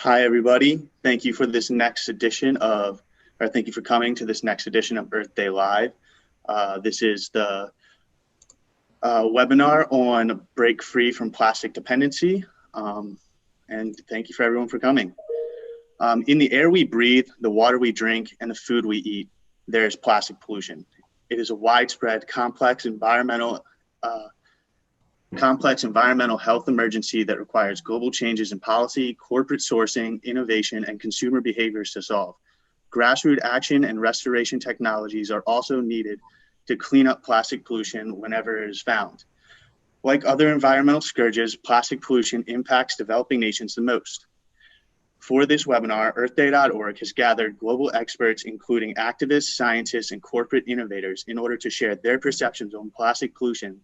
Hi, everybody. Thank you for this next edition of, or thank you for coming to this next edition of Earth Day Live. This is the webinar on break free from plastic dependency. And thank you for everyone for coming. In the air we breathe, the water we drink, and the food we eat, there is plastic pollution. It is a widespread, complex environmental health emergency that requires global changes in policy, corporate sourcing, innovation, and consumer behaviors to solve. Grassroots action and restoration technologies are also needed to clean up plastic pollution whenever it is found. Like other environmental scourges, plastic pollution impacts developing nations the most. For this webinar, EarthDay.org has gathered global experts, including activists, scientists, and corporate innovators, in order to share their perceptions on plastic pollution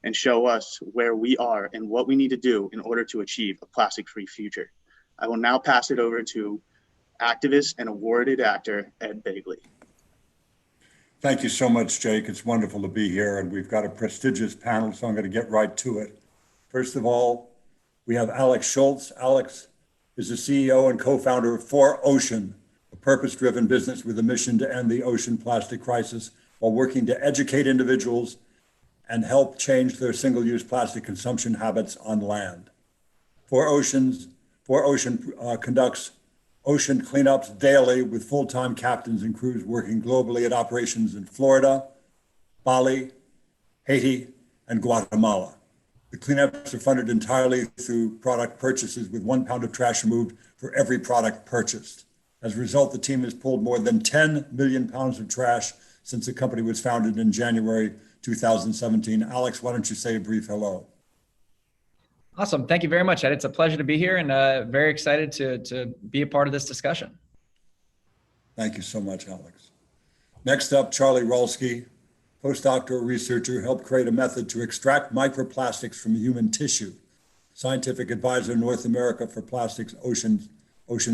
and show us where we are and what we need to do in order to achieve a plastic-free future. I will now pass it over to activist and awarded actor, Ed Begley. Thank you so much, Jake. It's wonderful to be here, and we've got a prestigious panel, so I'm going to get right to it. First of all, we have Alex Schultz. Alex is the CEO and co-founder of 4Ocean, a purpose-driven business with a mission to end the ocean plastic crisis while working to educate individuals and help change their single-use plastic consumption habits on land. 4Ocean conducts ocean cleanups daily with full-time captains and crews working globally at operations in Florida, Bali, Haiti, and Guatemala. The cleanups are funded entirely through product purchases, with 1 pound of trash removed for every product purchased. As a result, the team has pulled more than 10 million pounds of trash since the company was founded in January 2017. Alex, why don't you say a brief hello? Awesome. Thank you very much, Ed. It's a pleasure to be here and very excited to be a part of this discussion. Thank you so much, Alex. Next up, Charlie Rolske, postdoctoral researcher, helped create a method to extract microplastics from human tissue. Scientific advisor North America for Plastics Oceans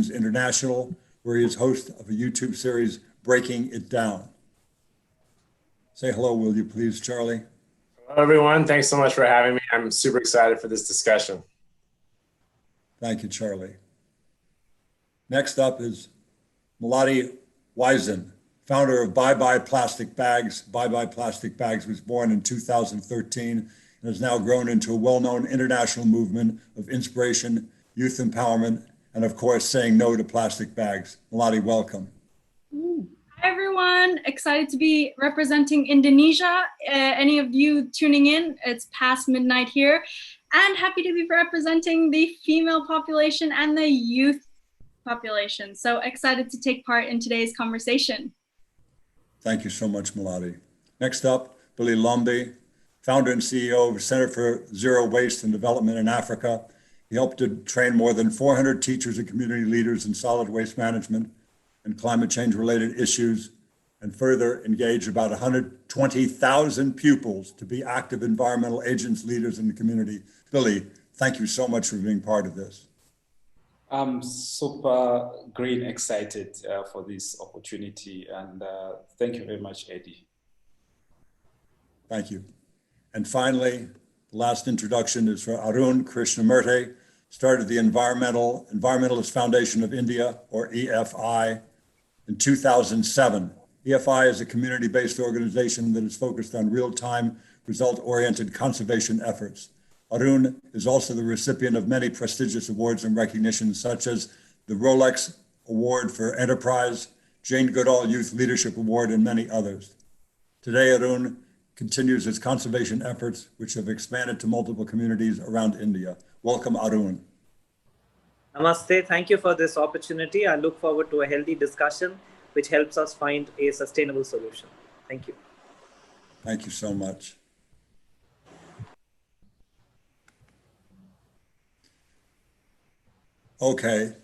International, where he is host of a YouTube series, Breaking It Down. Say hello, will you please, Charlie? Hello, everyone. Thanks so much for having me. I'm super excited for this discussion. Thank you, Charlie. Next up is Melody Wisen, founder of Bye Bye Plastic Bags. Bye Bye Plastic Bags was born in 2013 and has now grown into a well-known international movement of inspiration, youth empowerment, and of course, saying no to plastic bags. Melody, welcome. Hi, everyone. Excited to be representing Indonesia. Any of you tuning in, it's past midnight here. And happy to be representing the female population and the youth population. So excited to take part in today's conversation. Thank you so much, Melody. Next up, Billy Lombe, founder and CEO of Center for Zero Waste and Development in Africa. He helped to train more than 400 teachers and community leaders in solid waste management and climate change related issues, and further engage about 120,000 pupils to be active environmental agents, leaders in the community. Billy, thank you so much for being part of this. I'm super great, excited for this opportunity, and thank you very much, Eddie. Thank you. And finally, the last introduction is for Arun Krishnamurthy, started the Environmentalist Foundation of India, or EFI, in 2007. EFI is a community-based organization that is focused on real-time, result-oriented conservation efforts. Arun is also the recipient of many prestigious awards and recognitions, such as the Rolex Award for Enterprise, Jane Goodall Youth Leadership Award, and many others. Today, Arun continues his conservation efforts, which have expanded to multiple communities around India. Welcome, Arun. Namaste. Thank you for this opportunity. I look forward to a healthy discussion which helps us find a sustainable solution. Thank you. Thank you so much. Okay.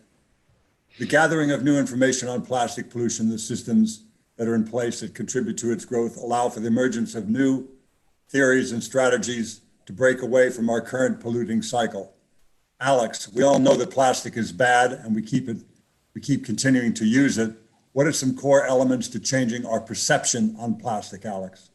The gathering of new information on plastic pollution, the systems that are in place that contribute to its growth, allow for the emergence of new theories and strategies to break away from our current polluting cycle. Alex, we all know that plastic is bad and we keep continuing to use it. What are some core elements to changing our perception on plastic, Alex?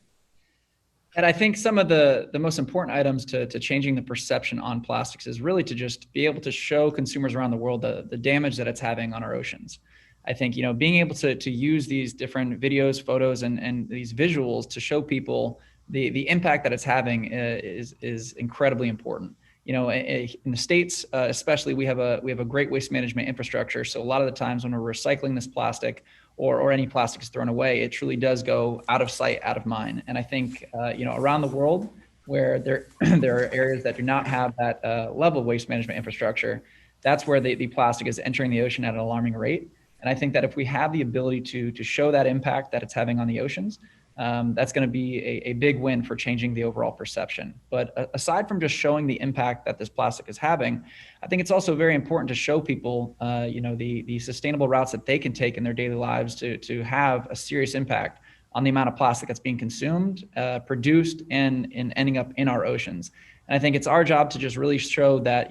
And I think some of the most important items to changing the perception on plastics is really to just be able to show consumers around the world the damage that it's having on our oceans. I think, being able to use these different videos, photos, and these visuals to show people the impact that it's having is incredibly important. In the States, especially, we have a great waste management infrastructure. So a lot of the times when we're recycling this plastic or any plastic is thrown away, it truly does go out of sight, out of mind. And I think, around the world where there are areas that do not have that level of waste management infrastructure, that's where the plastic is entering the ocean at an alarming rate. And I think that if we have the ability to show that impact that it's having on the oceans, that's going to be a big win for changing the overall perception. But aside from just showing the impact that this plastic is having, I think it's also very important to show people, the sustainable routes that they can take in their daily lives to have a serious impact on the amount of plastic that's being consumed, produced, and ending up in our oceans. And I think it's our job to just really show that,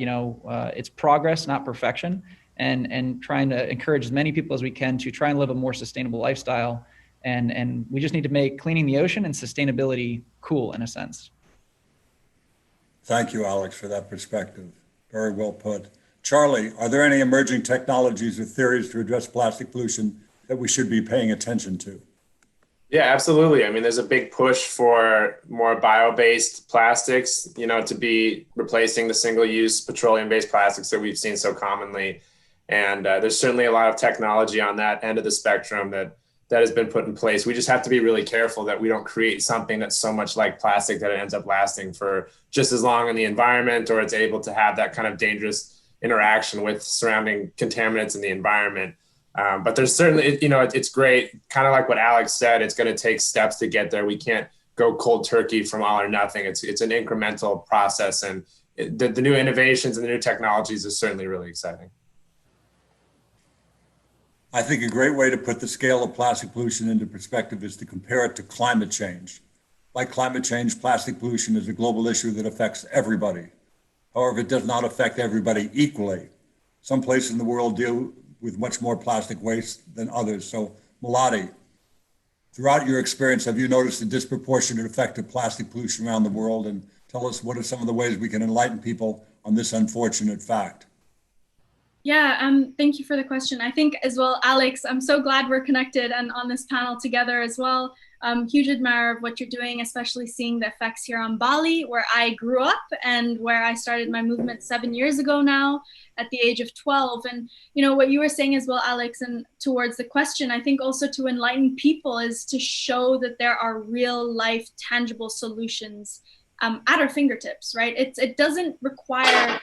it's progress, not perfection, and trying to encourage as many people as we can to try and live a more sustainable lifestyle. And we just need to make cleaning the ocean and sustainability cool in a sense. Thank you, Alex, for that perspective. Very well put. Charlie, are there any emerging technologies or theories to address plastic pollution that we should be paying attention to? Yeah, absolutely. I mean, there's a big push for more bio-based plastics, to be replacing the single-use petroleum-based plastics that we've seen so commonly. And there's certainly a lot of technology on that end of the spectrum that has been put in place. We just have to be really careful that we don't create something that's so much like plastic that it ends up lasting for just as long in the environment, or it's able to have that kind of dangerous interaction with surrounding contaminants in the environment. But there's certainly, it's great. Kind of like what Alex said, it's going to take steps to get there. We can't go cold turkey from all or nothing. It's an incremental process, and the new innovations and the new technologies is certainly really exciting. I think a great way to put the scale of plastic pollution into perspective is to compare it to climate change. Like climate change, plastic pollution is a global issue that affects everybody. However, it does not affect everybody equally. Some places in the world deal with much more plastic waste than others. So, Malati, throughout your experience, have you noticed a disproportionate effect of plastic pollution around the world? And tell us, what are some of the ways we can enlighten people on this unfortunate fact? Yeah, thank you for the question. I think as well, Alex, I'm so glad we're connected and on this panel together as well. Huge admirer of what you're doing, especially seeing the effects here on Bali, where I grew up and where I started my movement 7 years ago now at the age of 12. And, what you were saying as well, Alex, and towards the question, I think also to enlighten people is to show that there are real life tangible solutions at our fingertips, right? It doesn't require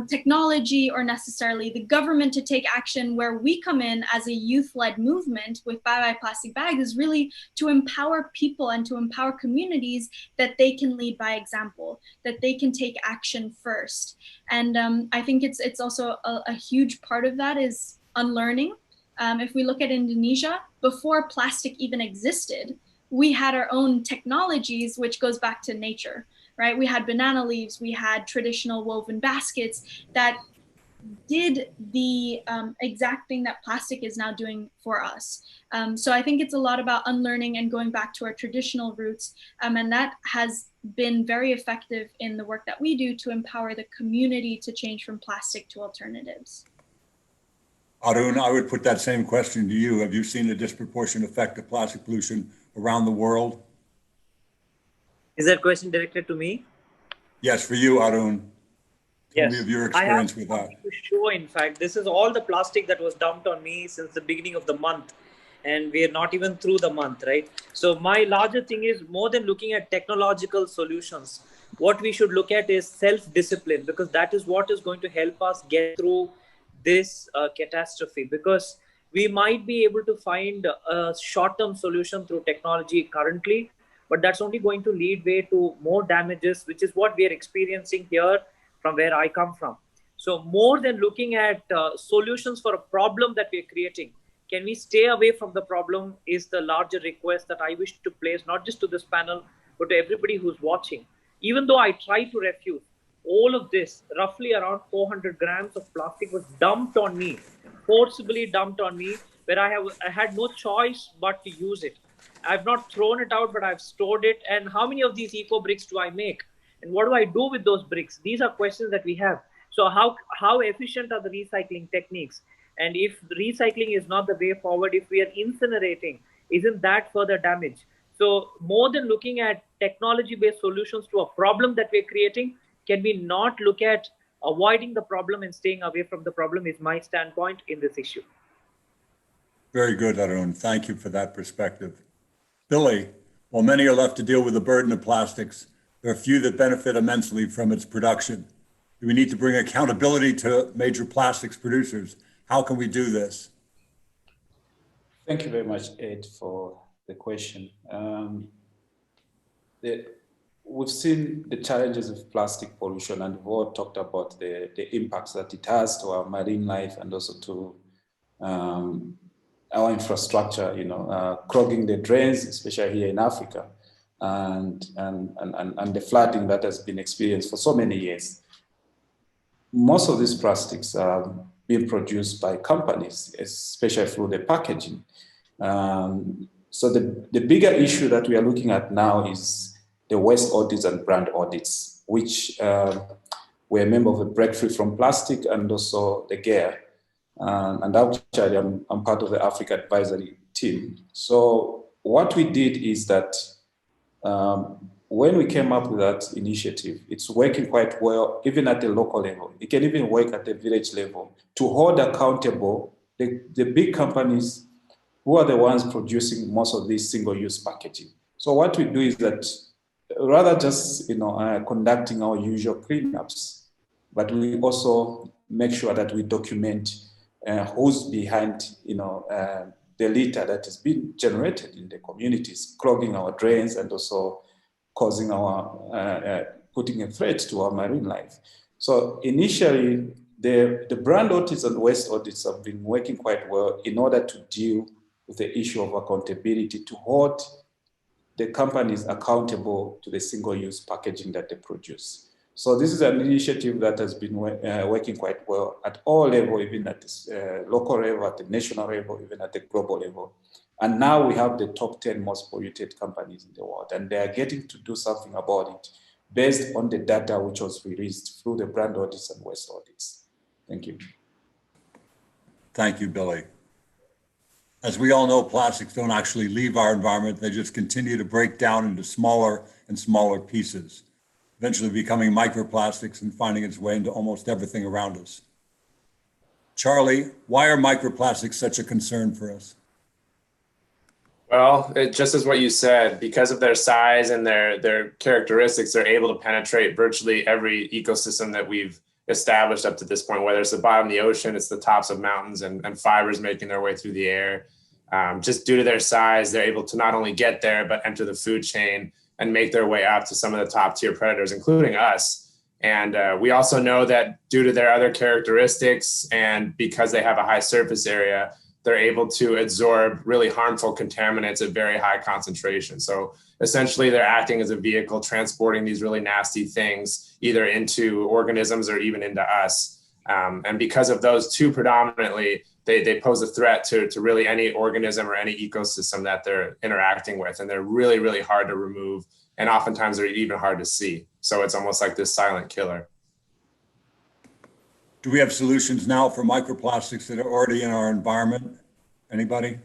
technology or necessarily the government to take action. Where we come in as a youth-led movement with Bye Bye Plastic Bags is really to empower people and to empower communities that they can lead by example, that they can take action first. And I think it's also a huge part of that is unlearning. If we look at Indonesia, before plastic even existed, we had our own technologies, which goes back to nature. Right? We had banana leaves, we had traditional woven baskets that did the exact thing that plastic is now doing for us. So I think it's a lot about unlearning and going back to our traditional roots. And that has been very effective in the work that we do to empower the community to change from plastic to alternatives. Arun, I would put that same question to you. Have you seen a disproportionate effect of plastic pollution around the world? Is that question directed to me? Yes, for you, Arun. Yes. Tell me of your experience with that. To show, in fact, this is all the plastic that was dumped on me since the beginning of the month. And we are not even through the month, right? So my larger thing is more than looking at technological solutions. What we should look at is self-discipline, because that is what is going to help us get through this catastrophe. Because we might be able to find a short-term solution through technology currently, but that's only going to lead way to more damages, which is what we are experiencing here from where I come from. So more than looking at solutions for a problem that we are creating, can we stay away from the problem is the larger request that I wish to place, not just to this panel, but to everybody who's watching. Even though I try to refute all of this, roughly around 400 grams of plastic was dumped on me, forcibly dumped on me, where I had no choice but to use it. I've not thrown it out, but I've stored it. And how many of these eco bricks do I make? And what do I do with those bricks? These are questions that we have. So how efficient are the recycling techniques? And if recycling is not the way forward, if we are incinerating, isn't that further damage? So more than looking at technology-based solutions to a problem that we're creating, can we not look at avoiding the problem and staying away from the problem is my standpoint in this issue. Very good, Arun. Thank you for that perspective. Billy, while many are left to deal with the burden of plastics, there are few that benefit immensely from its production. Do we need to bring accountability to major plastics producers? How can we do this? Thank you very much, Ed, for the question. We've seen the challenges of plastic pollution, and we've all talked about the impacts that it has to our marine life and also to our infrastructure, clogging the drains, especially here in Africa, and the flooding that has been experienced for so many years. Most of these plastics are being produced by companies, especially through the packaging. So the bigger issue that we are looking at now is the waste audits and brand audits, which we're a member of the Breakthrough from Plastic and also the GARE. And actually, I'm part of the Africa advisory team. So what we did is that when we came up with that initiative, it's working quite well, even at the local level. It can even work at the village level to hold accountable the big companies who are the ones producing most of this single-use packaging. So what we do is that rather just conducting our usual cleanups, but we also make sure that we document who's behind the litter that has been generated in the communities, clogging our drains and also causing putting a threat to our marine life. So initially, the brand audits and waste audits have been working quite well in order to deal with the issue of accountability, to hold the companies accountable to the single-use packaging that they produce. So this is an initiative that has been working quite well at all levels, even at the local level, at the national level, even at the global level. And now we have the top 10 most polluted companies in the world, and they are getting to do something about it based on the data which was released through the brand audits and waste audits. Thank you. Thank you, Billy. As we all know, plastics don't actually leave our environment. They just continue to break down into smaller and smaller pieces, eventually becoming microplastics and finding its way into almost everything around us. Charlie, why are microplastics such a concern for us? Well, it just as what you said, because of their size and their characteristics, they're able to penetrate virtually every ecosystem that we've established up to this point, whether it's the bottom of the ocean, it's the tops of mountains and fibers making their way through the air. Just due to their size, they're able to not only get there, but enter the food chain and make their way up to some of the top tier predators, including us. And we also know that due to their other characteristics and because they have a high surface area, they're able to absorb really harmful contaminants at very high concentration. So essentially they're acting as a vehicle transporting these really nasty things either into organisms or even into us. And because of those two predominantly, they pose a threat to really any organism or any ecosystem that they're interacting with. And they're really, really hard to remove. And oftentimes they're even hard to see. So it's almost like this silent killer. Do we have solutions now for microplastics that are already in our environment? Anybody?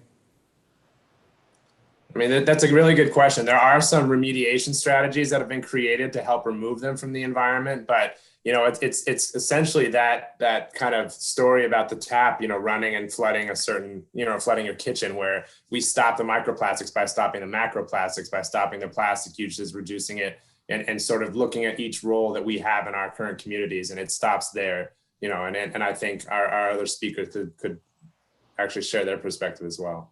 I mean, that's a really good question. There are some remediation strategies that have been created to help remove them from the environment, but it's essentially that kind of story about the tap, running and flooding a certain, flooding your kitchen, where we stop the microplastics by stopping the macroplastics, by stopping the plastic uses, reducing it, and sort of looking at each role that we have in our current communities, and it stops there. And I think our other speakers could actually share their perspective as well.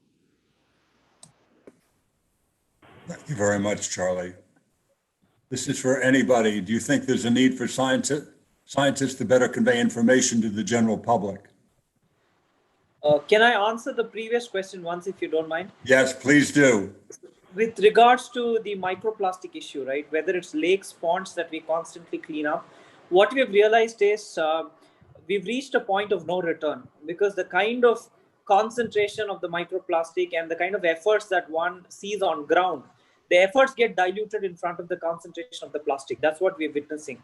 Thank you very much, Charlie. This is for anybody. Do you think there's a need for scientists to better convey information to the general public? Can I answer the previous question once, if you don't mind? Yes, please do. With regards to the microplastic issue, right, whether it's lakes, ponds that we constantly clean up, what we've realized is we've reached a point of no return, because the kind of concentration of the microplastic and the kind of efforts that one sees on ground, the efforts get diluted in front of the concentration of the plastic. That's what we're witnessing.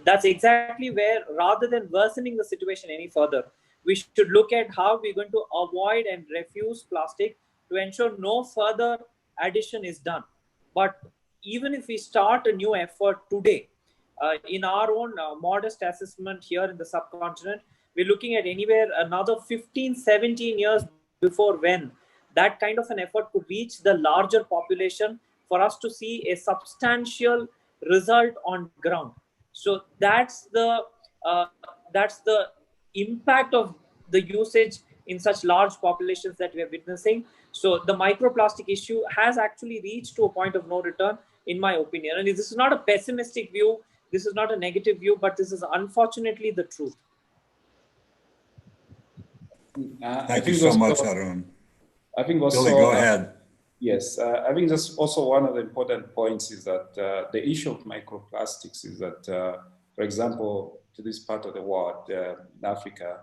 That's exactly where, rather than worsening the situation any further, we should look at how we're going to avoid and refuse plastic to ensure no further addition is done. But even if we start a new effort today, in our own modest assessment here in the subcontinent, we're looking at anywhere another 15, 17 years before when that kind of an effort could reach the larger population for us to see a substantial result on ground. So that's the impact of the usage in such large populations that we are witnessing. So the microplastic issue has actually reached to a point of no return, in my opinion. And this is not a pessimistic view. This is not a negative view, but this is unfortunately the truth. Thank you so much, Arun. I think also, Billy, go ahead. Yes, I think just also one of the important points is that the issue of microplastics is that, for example, to this part of the world, in Africa,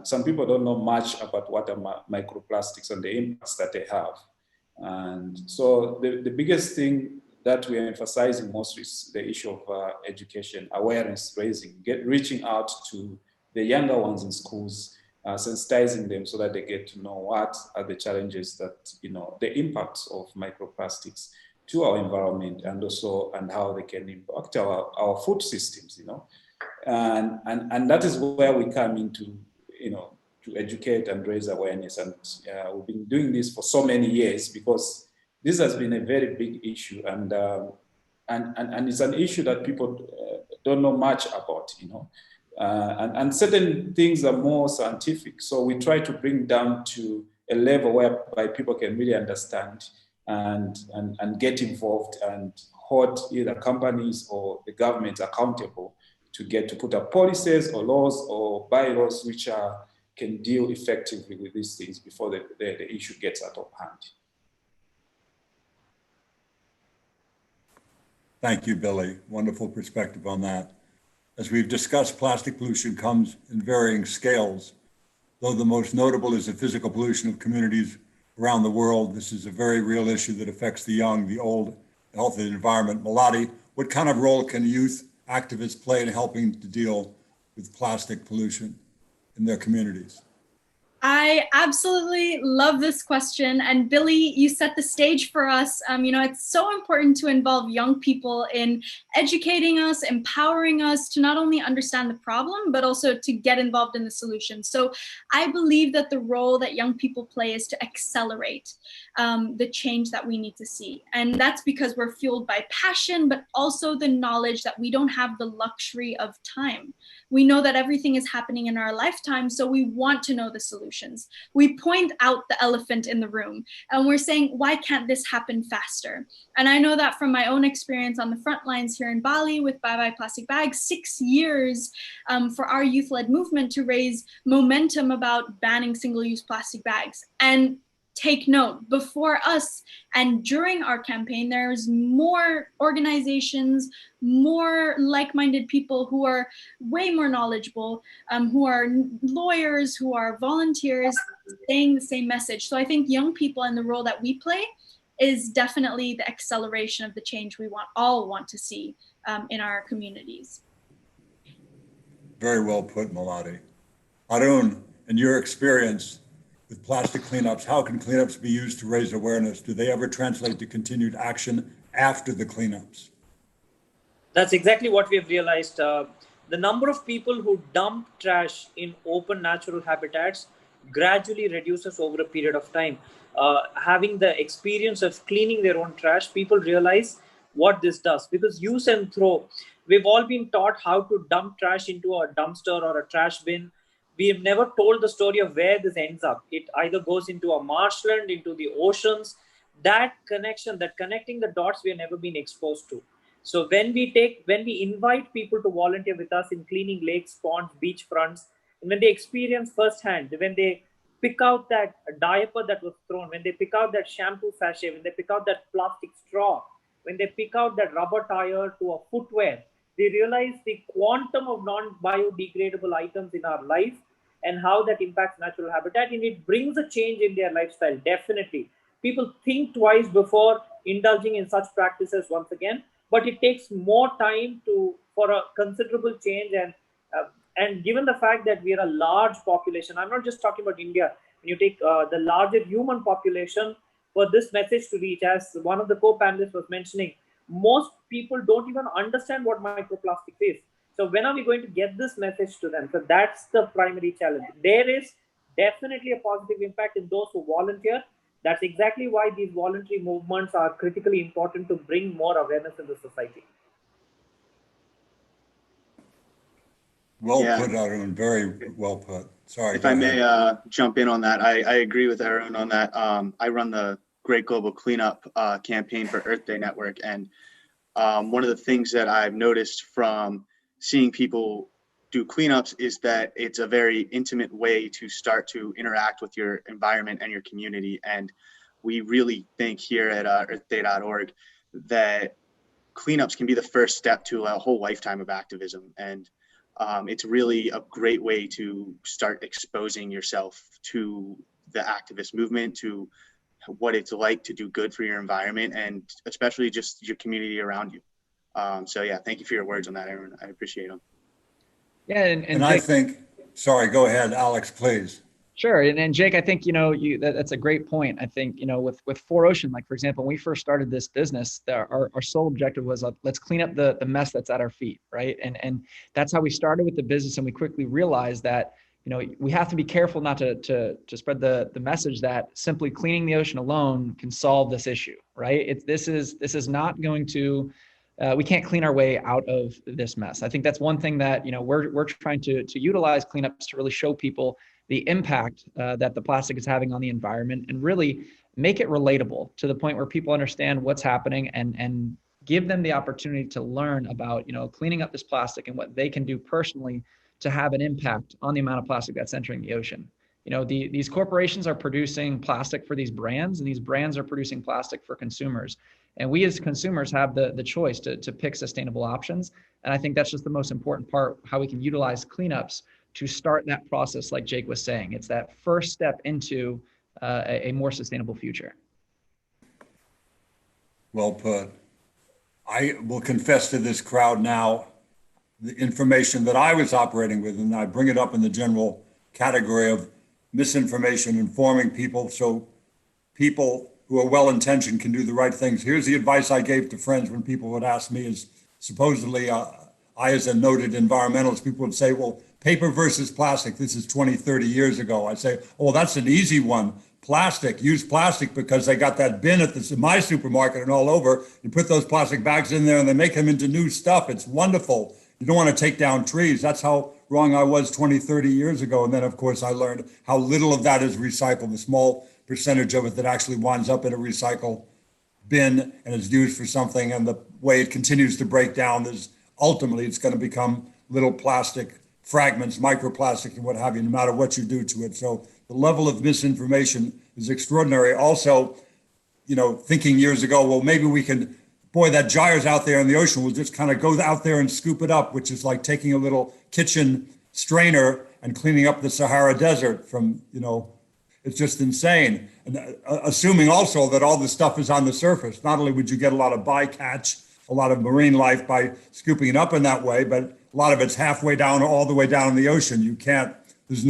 some people don't know much about what are microplastics and the impacts that they have. And so the biggest thing that we are emphasizing most is the issue of education, awareness raising, reaching out to the younger ones in schools, sensitizing them so that they get to know what are the challenges that, the impacts of microplastics to our environment and also and how they can impact our food systems, and that is where we come into, to educate and raise awareness. And we've been doing this for so many years because this has been a very big issue, and it's an issue that people don't know much about, and certain things are more scientific. So we try to bring down to a level whereby people can really understand and get involved and hold either companies or the government accountable to put up policies or laws or bylaws which can deal effectively with these things before the issue gets out of hand. Thank you, Billy. Wonderful perspective on that. As we've discussed, plastic pollution comes in varying scales. Though the most notable is the physical pollution of communities around the world, this is a very real issue that affects the young, the old, the health of the environment. Malati, what kind of role can youth activists play in helping to deal with plastic pollution in their communities? I absolutely love this question. And Billy, you set the stage for us. It's so important to involve young people in educating us, empowering us to not only understand the problem, but also to get involved in the solution. So I believe that the role that young people play is to accelerate the change that we need to see. And that's because we're fueled by passion, but also the knowledge that we don't have the luxury of time. We know that everything is happening in our lifetime, so we want to know the solutions. We point out the elephant in the room and we're saying, why can't this happen faster? And I know that from my own experience on the front lines here in Bali with Bye Bye Plastic Bags, 6 years for our youth-led movement to raise momentum about banning single-use plastic bags. And take note, before us and during our campaign, there's more organizations, more like-minded people who are way more knowledgeable, who are lawyers, who are volunteers, saying the same message. So I think young people and the role that we play is definitely the acceleration of the change we all want to see in our communities. Very well put, Malati. Arun, in your experience with plastic cleanups, how can cleanups be used to raise awareness? Do they ever translate to continued action after the cleanups? That's exactly what we have realized. The number of people who dump trash in open natural habitats gradually reduces over a period of time. Having the experience of cleaning their own trash, people realize what this does, because use and throw. We've all been taught how to dump trash into a dumpster or a trash bin. We have never told the story of where this ends up. It either goes into a marshland, into the oceans. That connection, that connecting the dots, we have never been exposed to. So when we invite people to volunteer with us in cleaning lakes, ponds, beach fronts, and when they experience firsthand, when they pick out that diaper that was thrown, when they pick out that shampoo sachet, when they pick out that plastic straw, when they pick out that rubber tire to a footwear, they realize the quantum of non-biodegradable items in our life and how that impacts natural habitat, and it brings a change in their lifestyle. Definitely, people think twice before indulging in such practices once again, but it takes more time for a considerable change. And given the fact that we are a large population, I'm not just talking about India. When you take the larger human population, for this message to reach, as one of the co-panelists was mentioning, most people don't even understand what microplastics is. So when are we going to get this message to them? So that's the primary challenge. There is definitely a positive impact in those who volunteer. That's exactly why these voluntary movements are critically important to bring more awareness in the society. Well put, Arun. Very well put. Sorry. If I may jump in on that, I agree with Arun on that. I run the Great Global Cleanup campaign for Earth Day Network, and one of the things that I've noticed from seeing people do cleanups is that it's a very intimate way to start to interact with your environment and your community. And we really think here at earthday.org that cleanups can be the first step to a whole lifetime of activism. And it's really a great way to start exposing yourself to the activist movement, to what it's like to do good for your environment, and especially just your community around you. So yeah, thank you for your words on that, Aaron. I appreciate them. Yeah, and Jake, I think, sorry, go ahead, Alex, please. Sure, and Jake, I think that's a great point. I think with 4Ocean, like for example, when we first started this business, our sole objective was let's clean up the mess that's at our feet, right? And that's how we started with the business, and we quickly realized that we have to be careful not to spread the message that simply cleaning the ocean alone can solve this issue, right? This is not going to. We can't clean our way out of this mess. I think that's one thing that we're trying to utilize cleanups to really show people the impact that the plastic is having on the environment, and really make it relatable to the point where people understand what's happening, and give them the opportunity to learn about cleaning up this plastic and what they can do personally to have an impact on the amount of plastic that's entering the ocean. These corporations are producing plastic for these brands, and these brands are producing plastic for consumers. And we as consumers have the choice to pick sustainable options. And I think that's just the most important part, how we can utilize cleanups to start that process, like Jake was saying. It's that first step into a more sustainable future. Well put. I will confess to this crowd now, the information that I was operating with, and I bring it up in the general category of misinformation, informing people so people who are well-intentioned can do the right things. Here's the advice I gave to friends when people would ask me, is supposedly I, as a noted environmentalist, people would say, well, paper versus plastic, this is 20, 30 years ago. I say, oh, that's an easy one. Plastic, use plastic because they got that bin at my supermarket and all over. You put those plastic bags in there and they make them into new stuff. It's wonderful. You don't want to take down trees. That's how wrong I was 20, 30 years ago. And then, of course, I learned how little of that is recycled, the small percentage of it that actually winds up in a recycle bin and is used for something. And the way it continues to break down is ultimately it's going to become little plastic fragments, microplastics and what have you, no matter what you do to it. So the level of misinformation is extraordinary. Also, thinking years ago, well, maybe we can, boy, that gyre's out there in the ocean, we'll just kind of go out there and scoop it up, which is like taking a little kitchen strainer and cleaning up the Sahara Desert from, it's just insane. And assuming also that all the stuff is on the surface, not only would you get a lot of bycatch, a lot of marine life by scooping it up in that way, but a lot of it's halfway down, all the way down in the ocean. You can't, there's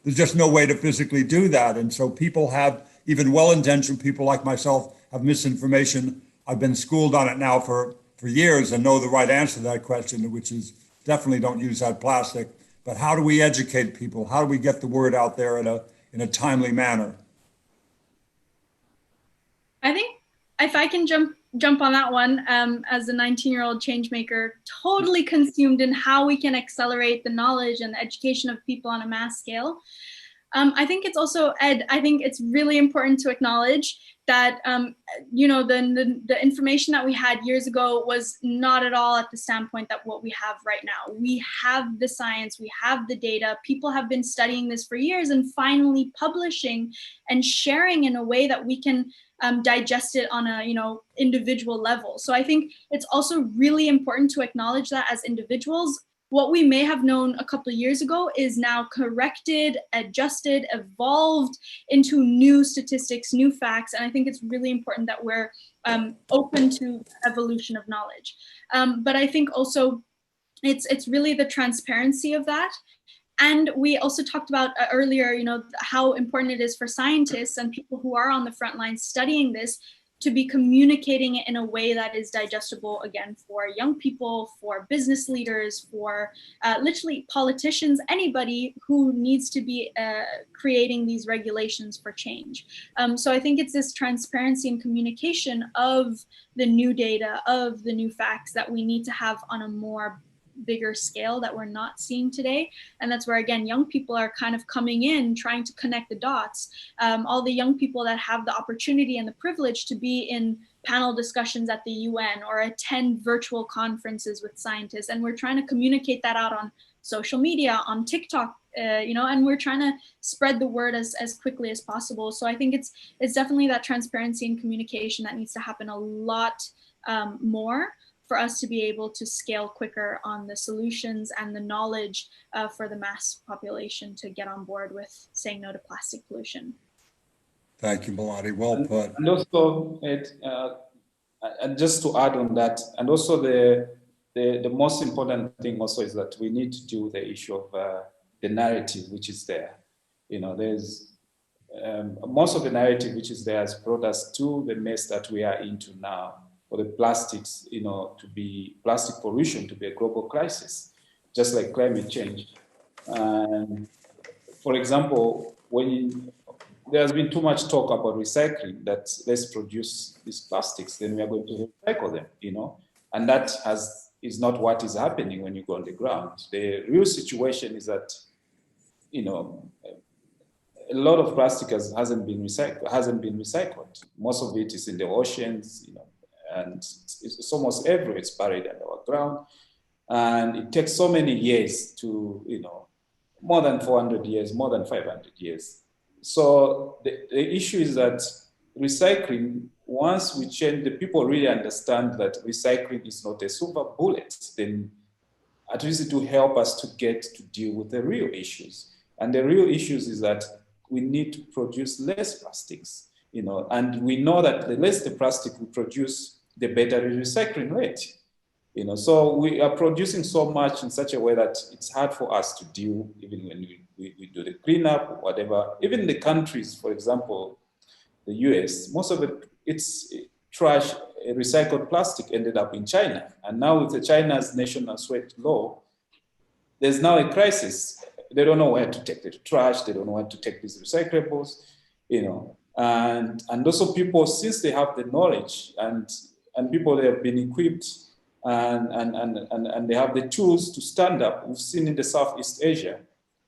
just no way to physically do that. And so people have, even well-intentioned people like myself, have misinformation. I've been schooled on it now for years and know the right answer to that question, which is definitely don't use that plastic. But how do we educate people? How do we get the word out there in a timely manner? I think if I can jump on that one, as a 19-year-old change maker, totally consumed in how we can accelerate the knowledge and the education of people on a mass scale. I think it's also, Ed, I think it's really important to acknowledge that, the information that we had years ago was not at all at the standpoint that what we have right now. We have the science, we have the data, people have been studying this for years and finally publishing and sharing in a way that we can digest it on a individual level. So I think it's also really important to acknowledge that as individuals, what we may have known a couple of years ago is now corrected, adjusted, evolved into new statistics, new facts. And I think it's really important that we're open to evolution of knowledge. But I think also it's really the transparency of that. And we also talked about earlier, you know, how important it is for scientists and people who are on the front lines studying this to be communicating it in a way that is digestible, again, for young people, for business leaders, for literally politicians, anybody who needs to be creating these regulations for change. So I think it's this transparency and communication of the new data, of the new facts that we need to have on a more bigger scale that we're not seeing today. And that's where, again, young people are kind of coming in, trying to connect the dots. All the young people that have the opportunity and the privilege to be in panel discussions at the UN or attend virtual conferences with scientists. And we're trying to communicate that out on social media, on TikTok, you know, and we're trying to spread the word as quickly as possible. So I think it's definitely that transparency and communication that needs to happen a lot more for us to be able to scale quicker on the solutions and the knowledge for the mass population to get on board with saying no to plastic pollution. Thank you, Melody. Well put. And also, and just to add on that, and also the most important thing also is that we need to deal with the issue of the narrative which is there. You know, there's most of the narrative which is there has brought us to the mess that we are into now. For the plastics, you know, to be plastic pollution to be a global crisis, just like climate change. And for example, there's been too much talk about recycling, that let's produce these plastics, then we are going to recycle them, you know, and that is not what is happening when you go on the ground. The real situation is that, you know, a lot of plastic hasn't been recycled. Most of it is in the oceans, you know, and it's almost everywhere. It's buried under our ground, and it takes so many years to, you know, more than 400 years, more than 500 years. So the issue is that recycling, once we change, the people really understand that recycling is not a silver bullet, then at least it will help us to get to deal with the real issues. And the real issues is that we need to produce less plastics, you know, and we know that the less the plastic we produce, the better the recycling rate, you know. So we are producing so much in such a way that it's hard for us to deal, even when we do the cleanup, whatever. Even the countries, for example, the US, most of it's trash, recycled plastic ended up in China. And now with the China's national sweat law, there's now a crisis. They don't know where to take the trash. They don't know where to take these recyclables, you know. And also people, since they have the knowledge and people, they have been equipped and they have the tools to stand up. We've seen in the Southeast Asia,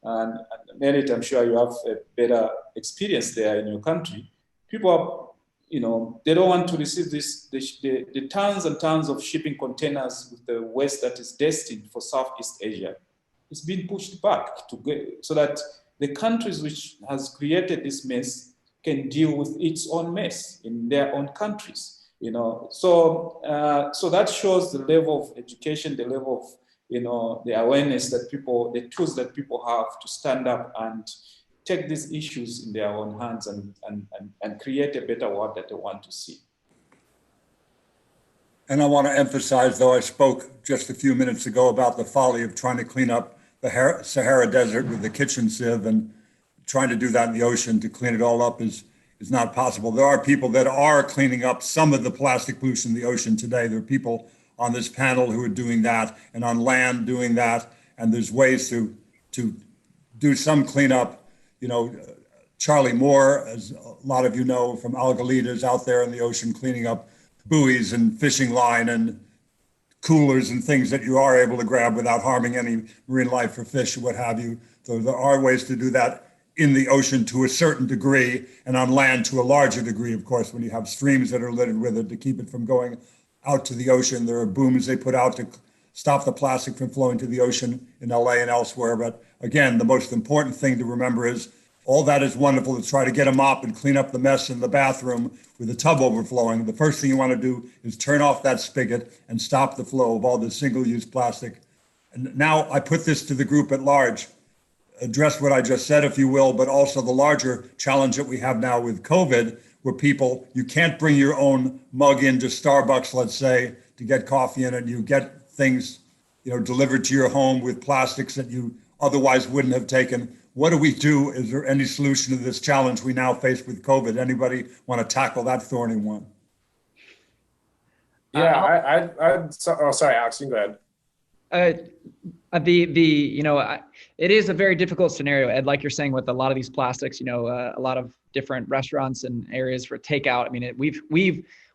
and Merit, I'm sure you have a better experience there in your country. People are, you know, they don't want to receive the tons and tons of shipping containers with the waste that is destined for Southeast Asia. It's been pushed back so that the countries which has created this mess can deal with its own mess in their own countries. You know, so that shows the level of education, the level of, you know, the awareness that people, the tools that people have to stand up and take these issues in their own hands and create a better world that they want to see. And I want to emphasize, though I spoke just a few minutes ago about the folly of trying to clean up the Sahara Desert with the kitchen sieve, and trying to do that in the ocean to clean it all up is not possible. There are people that are cleaning up some of the plastic pollution in the ocean today. There are people on this panel who are doing that, and on land doing that, and there's ways to do some cleanup. You know, Charlie Moore, as a lot of you know from Algalita, is out there in the ocean cleaning up buoys and fishing line and coolers and things that you are able to grab without harming any marine life or fish or what have you. So there are ways to do that in the ocean to a certain degree, and on land to a larger degree, of course, when you have streams that are littered with it to keep it from going out to the ocean. There are booms they put out to stop the plastic from flowing to the ocean in LA and elsewhere. But again, the most important thing to remember is all that is wonderful to try to get a mop and clean up the mess in the bathroom with the tub overflowing. The first thing you want to do is turn off that spigot and stop the flow of all this single-use plastic and now I put this to the group at large, address what I just said, if you will, but also the larger challenge that we have now with COVID, where people, you can't bring your own mug into Starbucks, let's say, to get coffee in it. You get things, delivered to your home with plastics that you otherwise wouldn't have taken. What do we do? Is there any solution to this challenge we now face with COVID? Anybody want to tackle that thorny one? Yeah, sorry, Alex, you can go ahead. It is a very difficult scenario, Ed, like you're saying, with a lot of these plastics, a lot of different restaurants and areas for takeout. I mean,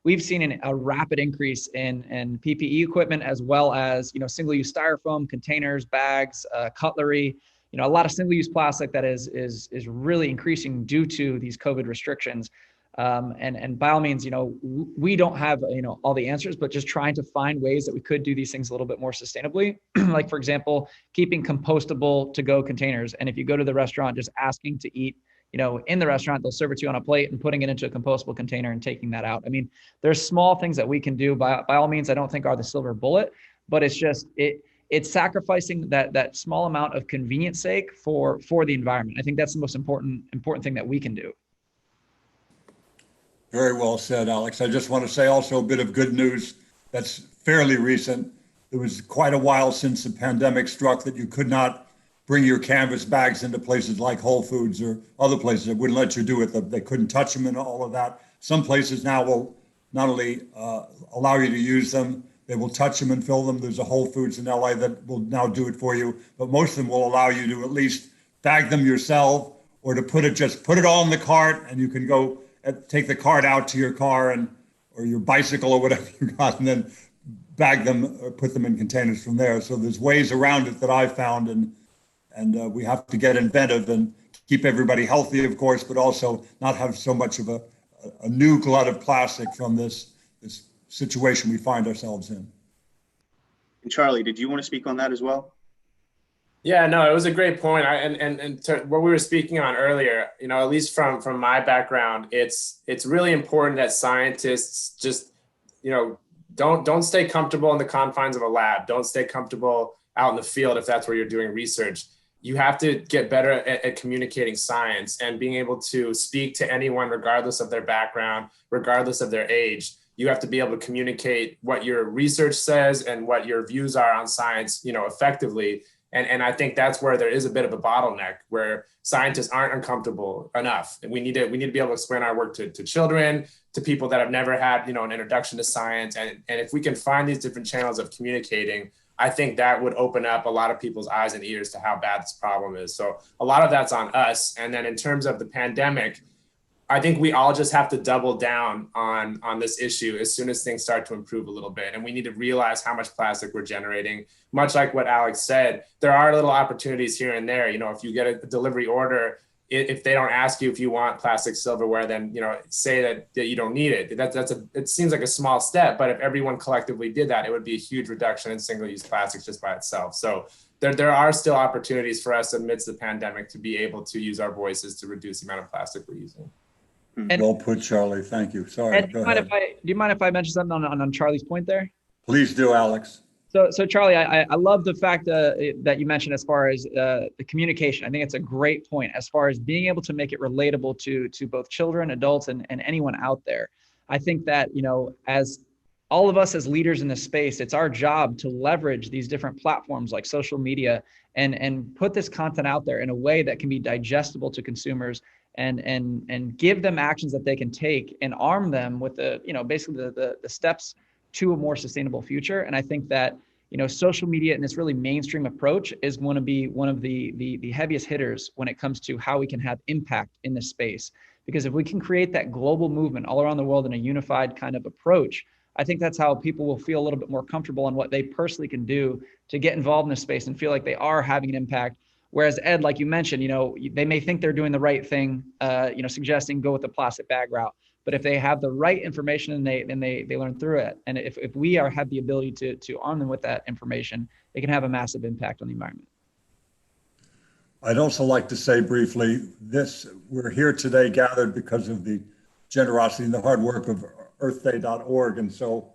we've seen a rapid increase in PPE equipment, as well as, single-use styrofoam, containers, bags, cutlery, a lot of single-use plastic that is really increasing due to these COVID restrictions. And by all means, we don't have, all the answers, but just trying to find ways that we could do these things a little bit more sustainably. Like, for example, keeping compostable to-go containers. And if you go to the restaurant, just asking to eat, in the restaurant, they'll serve it to you on a plate and putting it into a compostable container and taking that out. I mean, there's small things that we can do, by all means, I don't think are the silver bullet, but it's just, it's sacrificing that small amount of convenience sake for the environment. I think that's the most important thing that we can do. Very well said, Alex. I just want to say also a bit of good news that's fairly recent. It was quite a while since the pandemic struck that you could not bring your canvas bags into places like Whole Foods or other places that wouldn't let you do it. They couldn't touch them and all of that. Some places now will not only allow you to use them, they will touch them and fill them. There's a Whole Foods in LA that will now do it for you, but most of them will allow you to at least bag them yourself, or to put it all in the cart, and you can go take the cart out to your car or your bicycle or whatever you got, and then bag them or put them in containers from there. So there's ways around it that I've found, and we have to get inventive and keep everybody healthy, of course, but also not have so much of a new glut of plastic from this situation we find ourselves in. And Charlie, did you want to speak on that as well? Yeah, no, it was a great point. And to what we were speaking on earlier, at least from my background, it's really important that scientists just, don't stay comfortable in the confines of a lab. Don't stay comfortable out in the field if that's where you're doing research. You have to get better at communicating science and being able to speak to anyone, regardless of their background, regardless of their age. You have to be able to communicate what your research says and what your views are on science, effectively. And I think that's where there is a bit of a bottleneck, where scientists aren't uncomfortable enough. And we need to be able to explain our work to children, to people that have never had, an introduction to science. And if we can find these different channels of communicating, I think that would open up a lot of people's eyes and ears to how bad this problem is. So a lot of that's on us. And then in terms of the pandemic, I think we all just have to double down on this issue as soon as things start to improve a little bit. And we need to realize how much plastic we're generating. Much like what Alex said, there are little opportunities here and there. If you get a delivery order, if they don't ask you if you want plastic silverware, then, say that you don't need it. It seems like a small step, but if everyone collectively did that, it would be a huge reduction in single-use plastics just by itself. So there are still opportunities for us amidst the pandemic to be able to use our voices to reduce the amount of plastic we're using. Well put, Charlie. Thank you. Sorry. Ed, do you mind if I mention something on Charlie's point there? Please do, Alex. So Charlie, I love the fact that you mentioned as far as the communication. I think it's a great point as far as being able to make it relatable to both children, adults, and anyone out there. I think that, as all of us as leaders in this space, it's our job to leverage these different platforms like social media and put this content out there in a way that can be digestible to consumers, and give them actions that they can take and arm them with basically the steps to a more sustainable future. And I think that, social media and this really mainstream approach is going to be one of the heaviest hitters when it comes to how we can have impact in this space. Because if we can create that global movement all around the world in a unified kind of approach, I think that's how people will feel a little bit more comfortable on what they personally can do to get involved in this space and feel like they are having an impact. Whereas Ed, like you mentioned, they may think they're doing the right thing, suggesting go with the plastic bag route. But if they have the right information and they learn through it, and if we have the ability to arm them with that information, it can have a massive impact on the environment. I'd also like to say briefly, we're here today gathered because of the generosity and the hard work of earthday.org. And so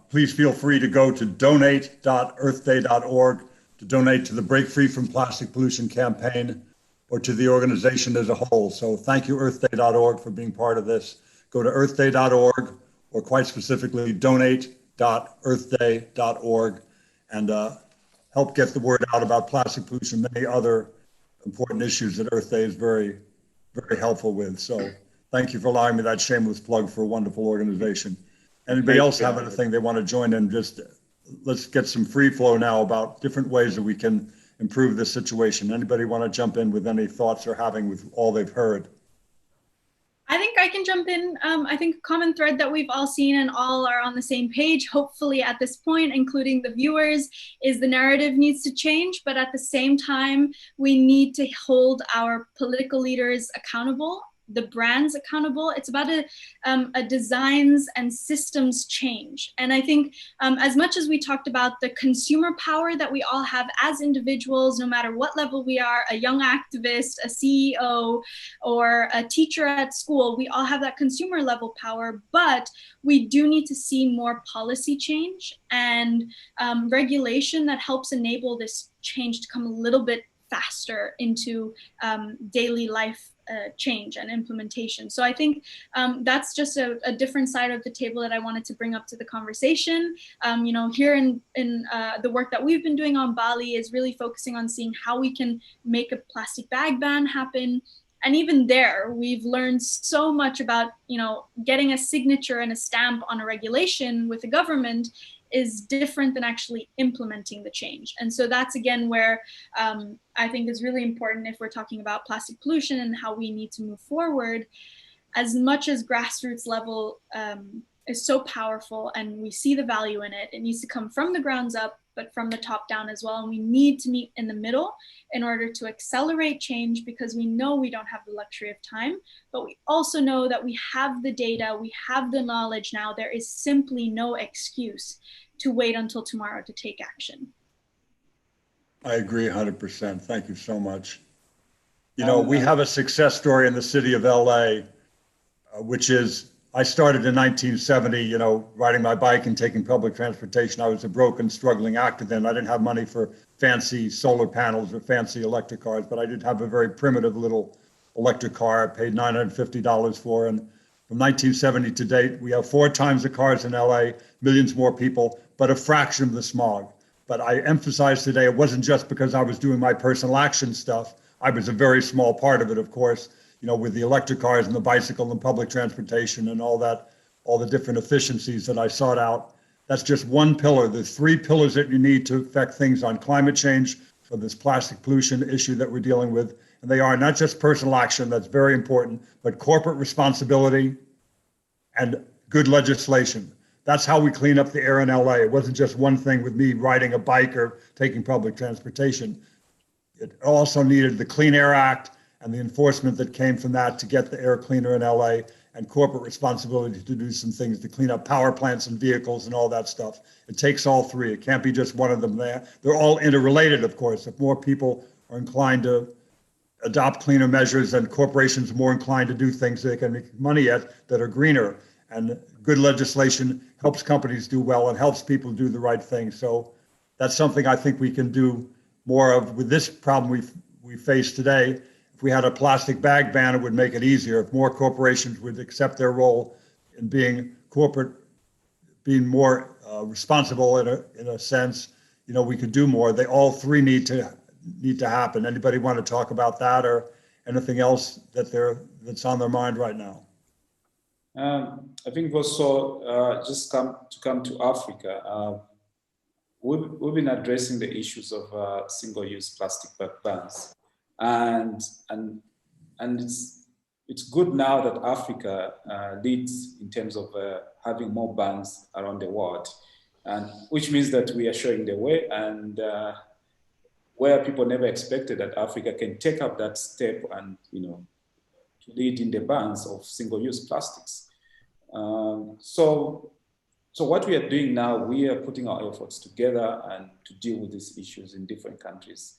Please feel free to go to donate.earthday.org to donate to the Break Free from Plastic Pollution campaign or to the organization as a whole. So thank you, earthday.org, for being part of this. Go to earthday.org or quite specifically donate.earthday.org and help get the word out about plastic pollution, many other important issues that Earth Day is very, very helpful with. So thank you for allowing me that shameless plug for a wonderful organization. Anybody else have anything they want to join in? Just let's get some free flow now about different ways that we can improve this situation. Anybody want to jump in with any thoughts they're having with all they've heard? I think I can jump in. I think a common thread that we've all seen and all are on the same page, hopefully at this point, including the viewers, is the narrative needs to change, but at the same time, we need to hold our political leaders accountable, the brands accountable. It's about a designs and systems change. And I think as much as we talked about the consumer power that we all have as individuals, no matter what level we are, a young activist, a CEO, or a teacher at school, we all have that consumer level power, but we do need to see more policy change and regulation that helps enable this change to come a little bit faster into daily life change and implementation. So I think that's just a different side of the table that I wanted to bring up to the conversation. You know, here in the work that we've been doing on Bali is really focusing on seeing how we can make a plastic bag ban happen. And even there, we've learned so much about, you know, getting a signature and a stamp on a regulation with the government is different than actually implementing the change. And so that's again where I think is really important if we're talking about plastic pollution and how we need to move forward. As much as grassroots level is so powerful and we see the value in it, it needs to come from the grounds up, but from the top down as well. And we need to meet in the middle in order to accelerate change, because we know we don't have the luxury of time, but we also know that we have the data, we have the knowledge now. There is simply no excuse to wait until tomorrow to take action. I agree 100%. Thank you so much. You know, we have a success story in the city of LA, which is, I started in 1970, you know, riding my bike and taking public transportation. I was a broken, struggling actor then. I didn't have money for fancy solar panels or fancy electric cars, but I did have a very primitive little electric car I paid $950 for. And from 1970 to date, we have 4 times the cars in LA, millions more people, but a fraction of the smog. But I emphasize today, it wasn't just because I was doing my personal action stuff. I was a very small part of it, of course, you know, with the electric cars and the bicycle and public transportation and all that, all the different efficiencies that I sought out. That's just one pillar. There's 3 pillars that you need to affect things on climate change, for this plastic pollution issue that we're dealing with. And they are not just personal action, that's very important, but corporate responsibility and good legislation. That's how we clean up the air in LA. It wasn't just one thing with me riding a bike or taking public transportation. It also needed the Clean Air Act and the enforcement that came from that to get the air cleaner in LA, and corporate responsibility to do some things to clean up power plants and vehicles and all that stuff. It takes all 3. It can't be just one of them there. They're all interrelated, of course. If more people are inclined to adopt cleaner measures, and corporations are more inclined to do things they can make money at that are greener. And good legislation helps companies do well and helps people do the right thing. So that's something I think we can do more of with this problem we face today. If we had a plastic bag ban, it would make it easier. If more corporations would accept their role in being corporate, being more responsible in a sense, you know, we could do more. They all 3 need to happen. Anybody want to talk about that or anything else that's on their mind right now? I think also just come to Africa. We've been addressing the issues of single-use plastic bag bans, and it's good now that Africa leads in terms of having more bans around the world, and which means that we are showing the way, and where people never expected that Africa can take up that step and, you know, to lead in the bans of single-use plastics. So what we are doing now, we are putting our efforts together and to deal with these issues in different countries.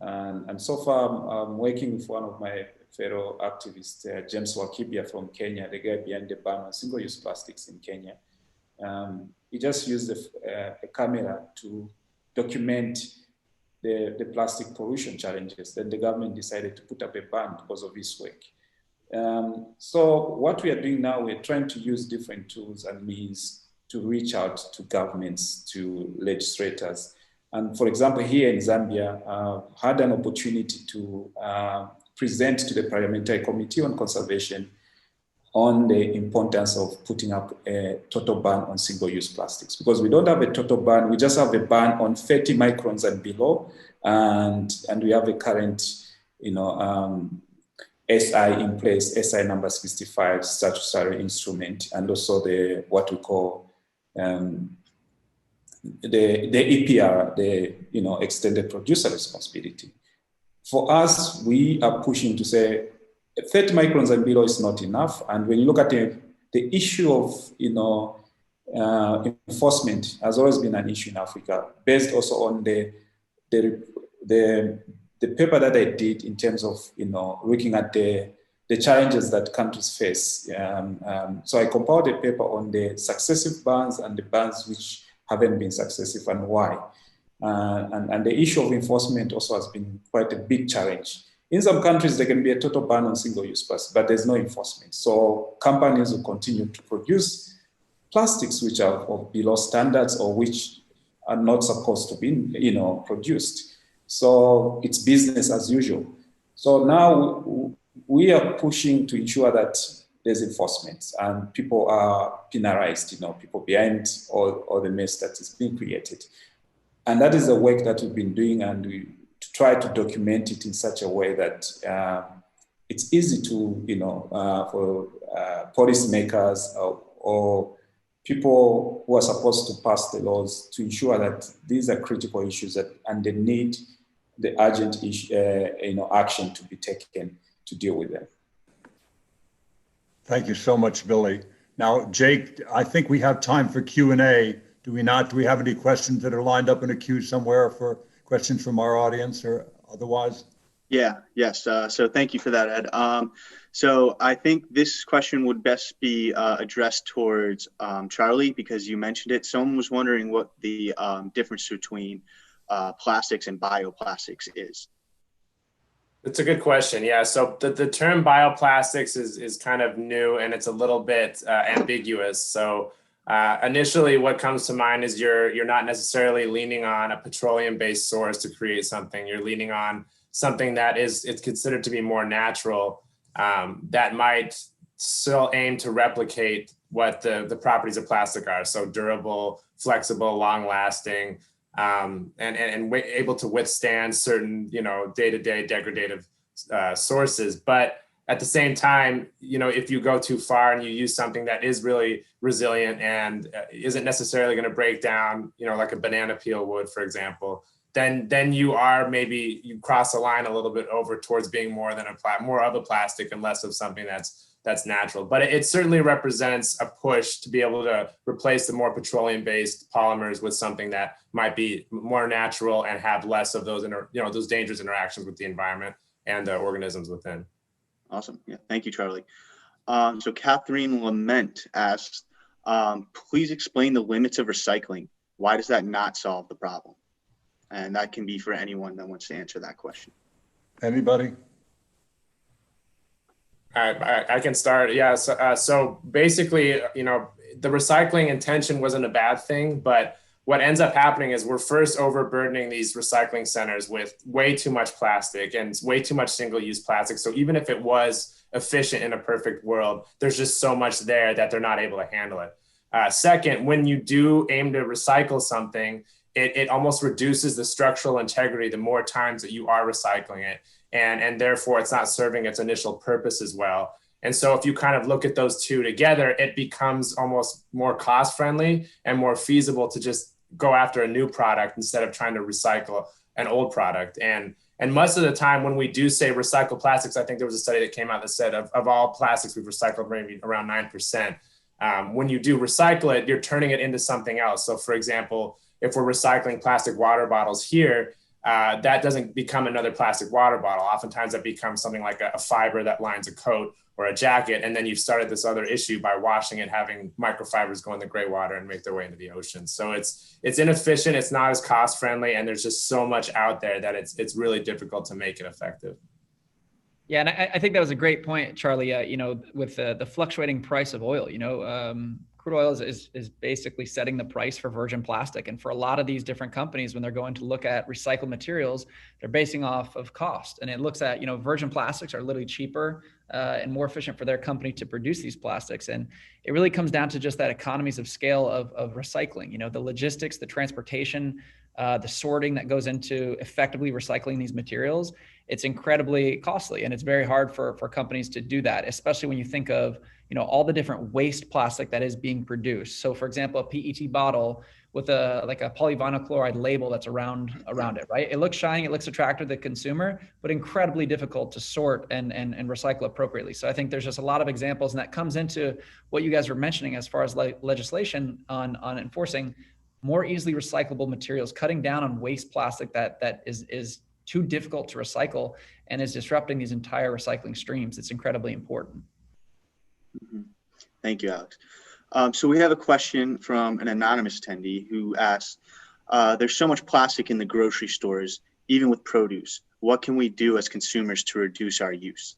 And so far, I'm working with one of my fellow activists, James Wakibia from Kenya, the guy behind the ban on single-use plastics in Kenya. he just used a camera to document the plastic pollution challenges. Then the government decided to put up a ban because of his work. So what we are doing now, we're trying to use different tools and means to reach out to governments, to legislators. And for example, here in Zambia, had an opportunity to present to the Parliamentary Committee on Conservation on the importance of putting up a total ban on single-use plastics. Because we don't have a total ban, we just have a ban on 30 microns and below, and we have a current, SI in place, SI number 65, statutory instrument, and also the what we call the EPR, the extended producer responsibility. For us, we are pushing to say 30 microns and below is not enough. And when you look at the issue of enforcement has always been an issue in Africa, based also on the paper that I did in terms of looking at the challenges that countries face. So I compiled a paper on the successive bans and the bans which haven't been successive and why. And the issue of enforcement also has been quite a big challenge. In some countries, there can be a total ban on single-use plastics, but there's no enforcement. So companies will continue to produce plastics which are of below standards or which are not supposed to be, produced. So it's business as usual. So now we are pushing to ensure that there's enforcement and people are penalized, people behind all the mess that is being created. And that is the work that we've been doing, and we try to document it in such a way that it's easy to, for policymakers or people who are supposed to pass the laws to ensure that these are critical issues and they need the urgent action to be taken to deal with them. Thank you so much, Billy. Now, Jake, I think we have time for Q&A. Do we not? Do we have any questions that are lined up in a queue somewhere for questions from our audience or otherwise? Yes. So thank you for that, Ed. So I think this question would best be addressed towards Charlie, because you mentioned it. Someone was wondering what the difference between plastics and bioplastics is. It's a good question. Yeah. So the term bioplastics is kind of new, and it's a little bit ambiguous. So initially, what comes to mind is you're not necessarily leaning on a petroleum-based source to create something. You're leaning on something that it's considered to be more natural, that might still aim to replicate what the properties of plastic are. So durable, flexible, long-lasting, and able to withstand certain day-to-day degradative sources. But at the same time, if you go too far and you use something that is really resilient and isn't necessarily going to break down, like a banana peel would, for example, then you cross the line a little bit over towards being more of a plastic and less of something that's natural. But it certainly represents a push to be able to replace the more petroleum-based polymers with something that might be more natural and have less of those those dangerous interactions with the environment and the organisms within. Awesome. Yeah. Thank you, Charlie. So Catherine Lament asks, please explain the limits of recycling. Why does that not solve the problem? And that can be for anyone that wants to answer that question. Anybody? I can start. Yeah. So basically, the recycling intention wasn't a bad thing, but what ends up happening is we're first overburdening these recycling centers with way too much plastic and way too much single-use plastic. So even if it was efficient in a perfect world, there's just so much there that they're not able to handle it. Second, when you do aim to recycle something, it almost reduces the structural integrity the more times that you are recycling it. And therefore, it's not serving its initial purpose as well. And so if you kind of look at those two together, it becomes almost more cost-friendly and more feasible to just go after a new product instead of trying to recycle an old product. And most of the time when we do say recycle plastics, I think there was a study that came out that said of all plastics we've recycled maybe around 9%. When you do recycle it, you're turning it into something else. So for example, if we're recycling plastic water bottles here, that doesn't become another plastic water bottle. Oftentimes that becomes something like a fiber that lines a coat or a jacket. And then you've started this other issue by washing it, having microfibers go in the gray water and make their way into the ocean. So it's inefficient. It's not as cost friendly. And there's just so much out there that it's really difficult to make it effective. Yeah, and I think that was a great point, Charlie. With the fluctuating price of oil, crude oil is basically setting the price for virgin plastic. And for a lot of these different companies, when they're going to look at recycled materials, they're basing off of cost. And it looks at, virgin plastics are literally cheaper and more efficient for their company to produce these plastics. And it really comes down to just that economies of scale of recycling, the logistics, the transportation, the sorting that goes into effectively recycling these materials. It's incredibly costly, and it's very hard for companies to do that, especially when you think of, all the different waste plastic that is being produced. So for example, a PET bottle with a polyvinyl chloride label that's around it, right? It looks shiny, it looks attractive to the consumer, but incredibly difficult to sort and recycle appropriately. So I think there's just a lot of examples, and that comes into what you guys were mentioning as far as legislation on enforcing more easily recyclable materials, cutting down on waste plastic that is too difficult to recycle and is disrupting these entire recycling streams. It's incredibly important. Mm-hmm. Thank you, Alex. So we have a question from an anonymous attendee who asks, there's so much plastic in the grocery stores, even with produce. What can we do as consumers to reduce our use?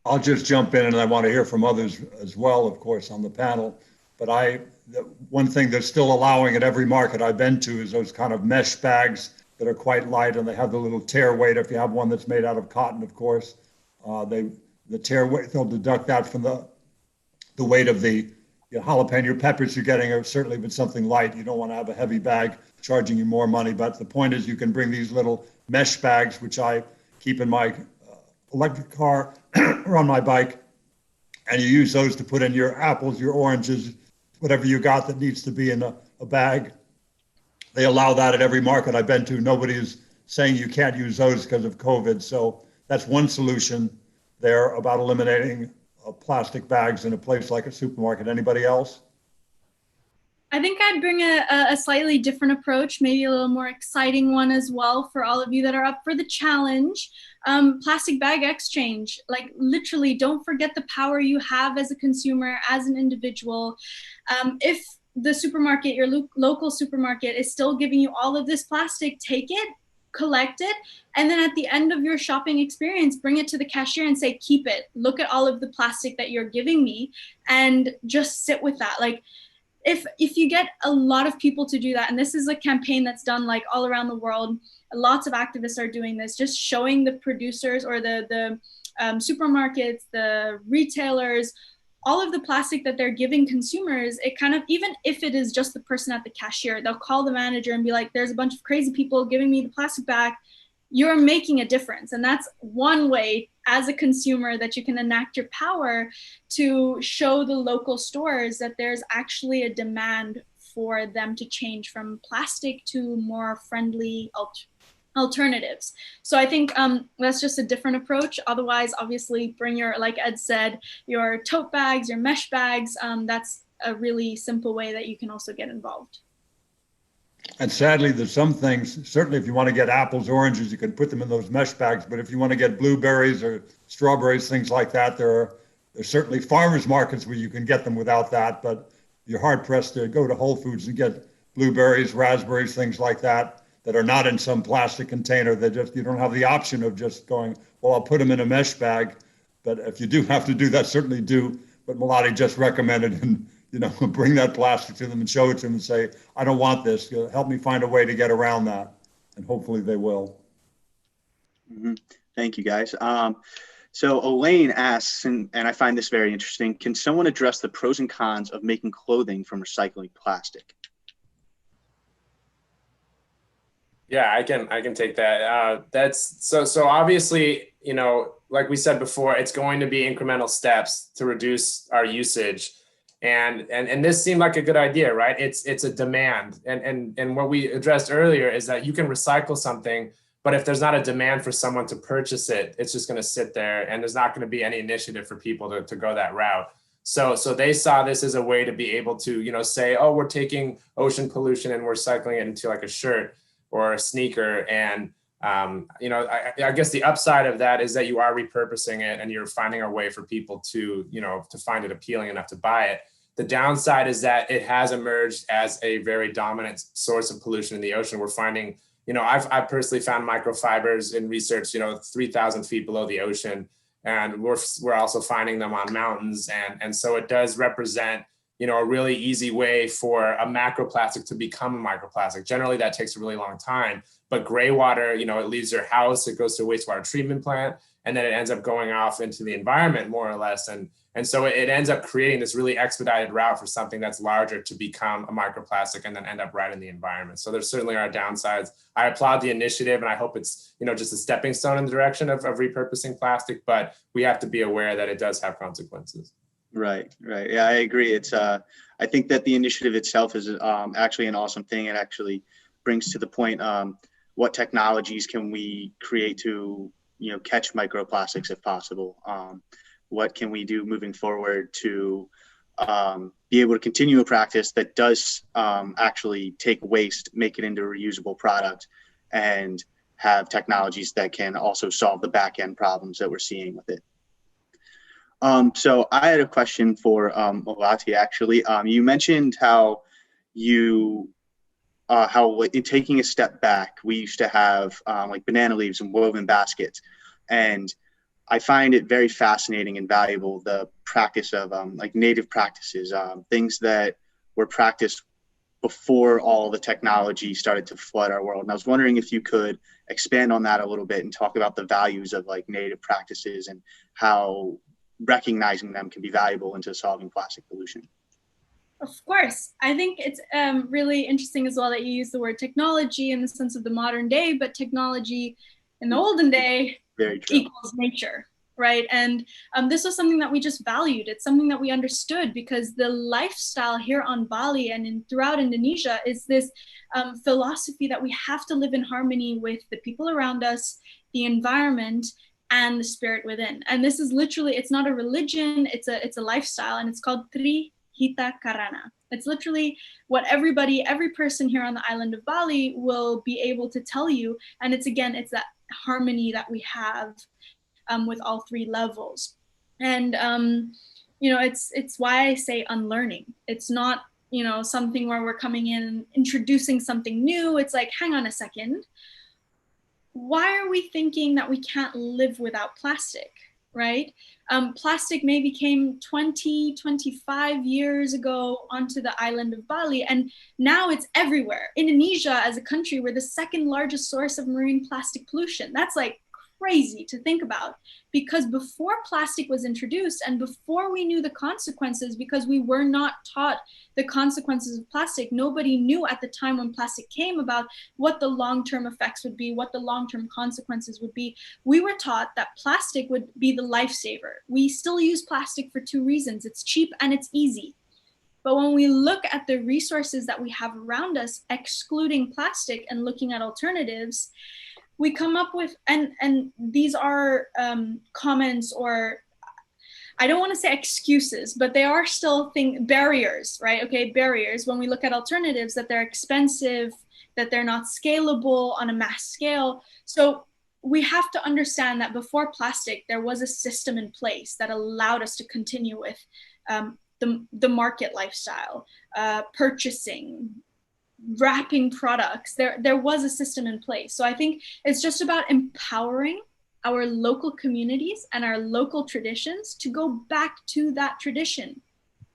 I'll just jump in, and I want to hear from others as well, of course, on the panel. But one thing that's still allowing at every market I've been to is those kind of mesh bags that are quite light, and they have the little tear weight. If you have one that's made out of cotton, of course, the tear weight, they'll deduct that from the weight of the jalapeno peppers you're getting, or certainly if it's something light. You don't want to have a heavy bag charging you more money. But the point is, you can bring these little mesh bags, which I keep in my electric car or on my bike, and you use those to put in your apples, your oranges, whatever you got that needs to be in a bag. They allow that at every market I've been to. Nobody is saying you can't use those because of COVID. So that's one solution there about eliminating plastic bags in a place like a supermarket. Anybody else? I think I'd bring a slightly different approach, maybe a little more exciting one as well for all of you that are up for the challenge. Plastic bag exchange. Like, literally, don't forget the power you have as a consumer, as an individual. If the supermarket, your local supermarket, is still giving you all of this plastic, take it, collect it, and then at the end of your shopping experience, bring it to the cashier and say, keep it. Look at all of the plastic that you're giving me, and just sit with that. Like, if you get a lot of people to do that, and this is a campaign that's done like all around the world, lots of activists are doing this, just showing the producers or the supermarkets, the retailers, all of the plastic that they're giving consumers. It kind of, even if it is just the person at the cashier, they'll call the manager and be like, there's a bunch of crazy people giving me the plastic back. You're making a difference. And that's one way as a consumer that you can enact your power to show the local stores that there's actually a demand for them to change from plastic to more friendly alternatives. So I think that's just a different approach. Otherwise, obviously, bring your, like Ed said, your tote bags, your mesh bags. That's a really simple way that you can also get involved. And sadly, there's some things, certainly if you want to get apples, oranges, you can put them in those mesh bags. But if you want to get blueberries or strawberries, things like that, there's certainly farmers markets where you can get them without that. But you're hard pressed to go to Whole Foods and get blueberries, raspberries, things like that are not in some plastic container. You don't have the option of just going, well, I'll put them in a mesh bag. But if you do have to do that, certainly do what Melody just recommended, and bring that plastic to them and show it to them and say, I don't want this. Help me find a way to get around that. And hopefully they will. Mm-hmm. Thank you, guys. So Elaine asks, and I find this very interesting, can someone address the pros and cons of making clothing from recycling plastic? Yeah, I can take that. That's so obviously, like we said before, it's going to be incremental steps to reduce our usage. And this seemed like a good idea, right? It's a demand. And what we addressed earlier is that you can recycle something, but if there's not a demand for someone to purchase it, it's just going to sit there, and there's not going to be any initiative for people to go that route. So they saw this as a way to be able to, say, oh, we're taking ocean pollution and we're cycling it into like a shirt. or a sneaker. And you know, I guess the upside of that is that you are repurposing it and you're finding a way for people to, you know, to find it appealing enough to buy it. The downside is that it has emerged as a very dominant source of pollution in the ocean. We're finding, you know, I've personally found microfibers in research, you know, 3,000 feet below the ocean, and we're also finding them on mountains, and so it does represent, you know, a really easy way for a macroplastic to become a microplastic. Generally, that takes a really long time, but gray water, you know, it leaves your house, it goes to a wastewater treatment plant, and then it ends up going off into the environment more or less. And so it ends up creating this really expedited route for something that's larger to become a microplastic and then end up right in the environment. So there certainly are downsides. I applaud the initiative, and I hope it's, you know, just a stepping stone in the direction of repurposing plastic, but we have to be aware that it does have consequences. Right. Yeah, I agree. It's I think that the initiative itself is actually an awesome thing. It actually brings to the point what technologies can we create to, you know, catch microplastics if possible. What can we do moving forward to be able to continue a practice that does actually take waste, make it into a reusable product, and have technologies that can also solve the back end problems that we're seeing with it. So I had a question for Malati, actually. You mentioned how you, in taking a step back, we used to have like banana leaves and woven baskets. And I find it very fascinating and valuable, the practice of like native practices, things that were practiced before all the technology started to flood our world. And I was wondering if you could expand on that a little bit and talk about the values of like native practices and how recognizing them can be valuable into solving plastic pollution. Of course. I think it's really interesting as well that you use the word technology in the sense of the modern day, but technology in the olden day equals nature, right? And this was something that we just valued. It's something that we understood because the lifestyle here on Bali and throughout Indonesia is this philosophy that we have to live in harmony with the people around us, the environment, and the spirit within. And this is literally, it's not a religion, it's a lifestyle, and it's called Tri Hita Karana. It's literally what every person here on the island of Bali will be able to tell you. And it's, again, it's that harmony that we have with all three levels. And, you know, it's why I say unlearning. It's not, you know, something where we're coming in and introducing something new. It's like, hang on a second. Why are we thinking that we can't live without plastic, right? Plastic maybe came 20, 25 years ago onto the island of Bali, and now it's everywhere. Indonesia, as a country, we're the second largest source of marine plastic pollution. That's like crazy to think about, because before plastic was introduced and before we knew the consequences, because we were not taught the consequences of plastic, nobody knew at the time when plastic came about what the long-term effects would be, what the long-term consequences would be. We were taught that plastic would be the lifesaver. We still use plastic for two reasons. It's cheap and it's easy. But when we look at the resources that we have around us, excluding plastic and looking at alternatives, we come up with, and these are comments, or I don't want to say excuses, but they are still barriers, right? Okay, barriers. When we look at alternatives, that they're expensive, that they're not scalable on a mass scale. So we have to understand that before plastic, there was a system in place that allowed us to continue with the market lifestyle, purchasing, wrapping products. There was a system in place. So I think it's just about empowering our local communities and our local traditions to go back to that tradition.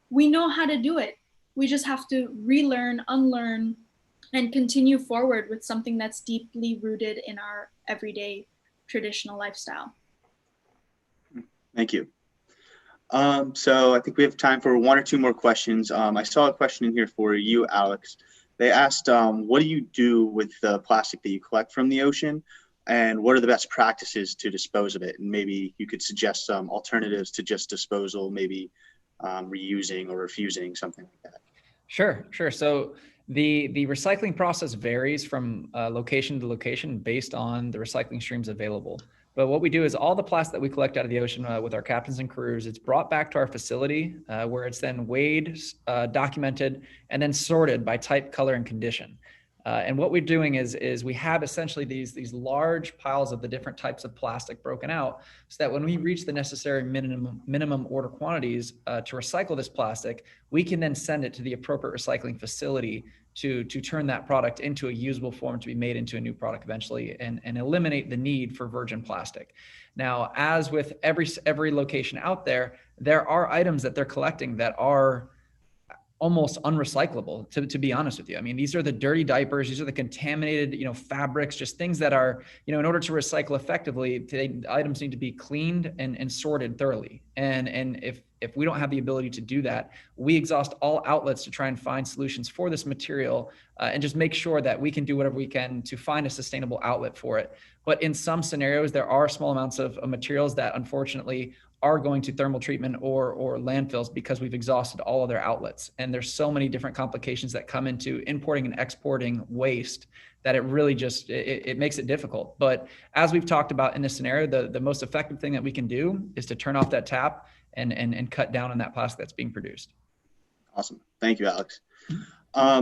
We know how to do it. We just have to relearn, unlearn, and continue forward with something that's deeply rooted in our everyday traditional lifestyle. Thank you. So I think we have time for one or two more questions. I saw a question in here for you, Alex. They asked, what do you do with the plastic that you collect from the ocean? And what are the best practices to dispose of it? And maybe you could suggest some alternatives to just disposal, maybe reusing or refusing, something like that. Sure. So the recycling process varies from location to location based on the recycling streams available. But what we do is all the plastic that we collect out of the ocean with our captains and crews, it's brought back to our facility where it's then weighed, documented, and then sorted by type, color, and condition. And what we're doing is we have essentially these large piles of the different types of plastic broken out, so that when we reach the necessary minimum order quantities to recycle this plastic, we can then send it to the appropriate recycling facility to turn that product into a usable form to be made into a new product eventually, and eliminate the need for virgin plastic. Now, as with every location out there, there are items that they're collecting that are almost unrecyclable, to be honest with you. I mean, these are the dirty diapers, these are the contaminated, fabrics, just things that are, in order to recycle effectively, items need to be cleaned and sorted thoroughly. And if we don't have the ability to do that, we exhaust all outlets to try and find solutions for this material, and just make sure that we can do whatever we can to find a sustainable outlet for it. But in some scenarios, there are small amounts of materials that unfortunately are going to thermal treatment or landfills because we've exhausted all of their outlets. And there's so many different complications that come into importing and exporting waste that it really just, it makes it difficult. But as we've talked about in this scenario, the most effective thing that we can do is to turn off that tap and cut down on that plastic that's being produced. Awesome. Thank you, Alex.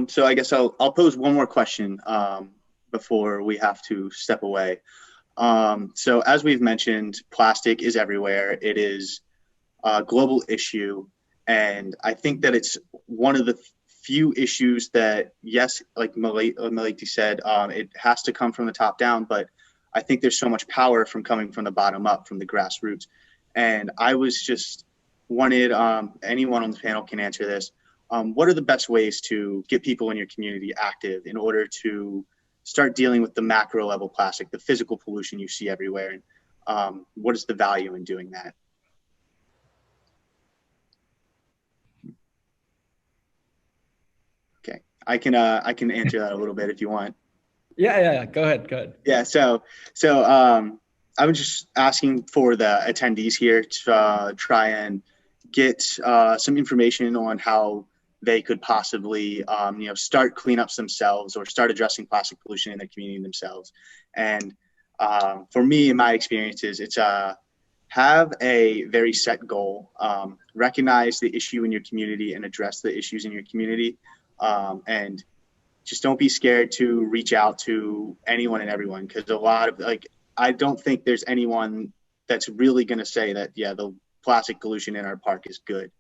So I guess I'll pose one more question before we have to step away. So as we've mentioned, plastic is everywhere. It is a global issue. And I think that it's one of the few issues that, yes, like Maliki said, it has to come from the top down, but I think there's so much power from coming from the bottom up, from the grassroots. And I was just wanted, anyone on the panel can answer this. What are the best ways to get people in your community active in order to start dealing with the macro level plastic, the physical pollution you see everywhere? And what is the value in doing that? Okay, I can answer that a little bit if you want. Yeah. Go ahead. Yeah. So I was just asking for the attendees here to try and get some information on how they could possibly, start cleanups themselves or start addressing plastic pollution in their community themselves. And for me, in my experiences, it's have a very set goal, recognize the issue in your community and address the issues in your community. And just don't be scared to reach out to anyone and everyone, because a lot of, I don't think there's anyone that's really going to say that, yeah, the plastic pollution in our park is good.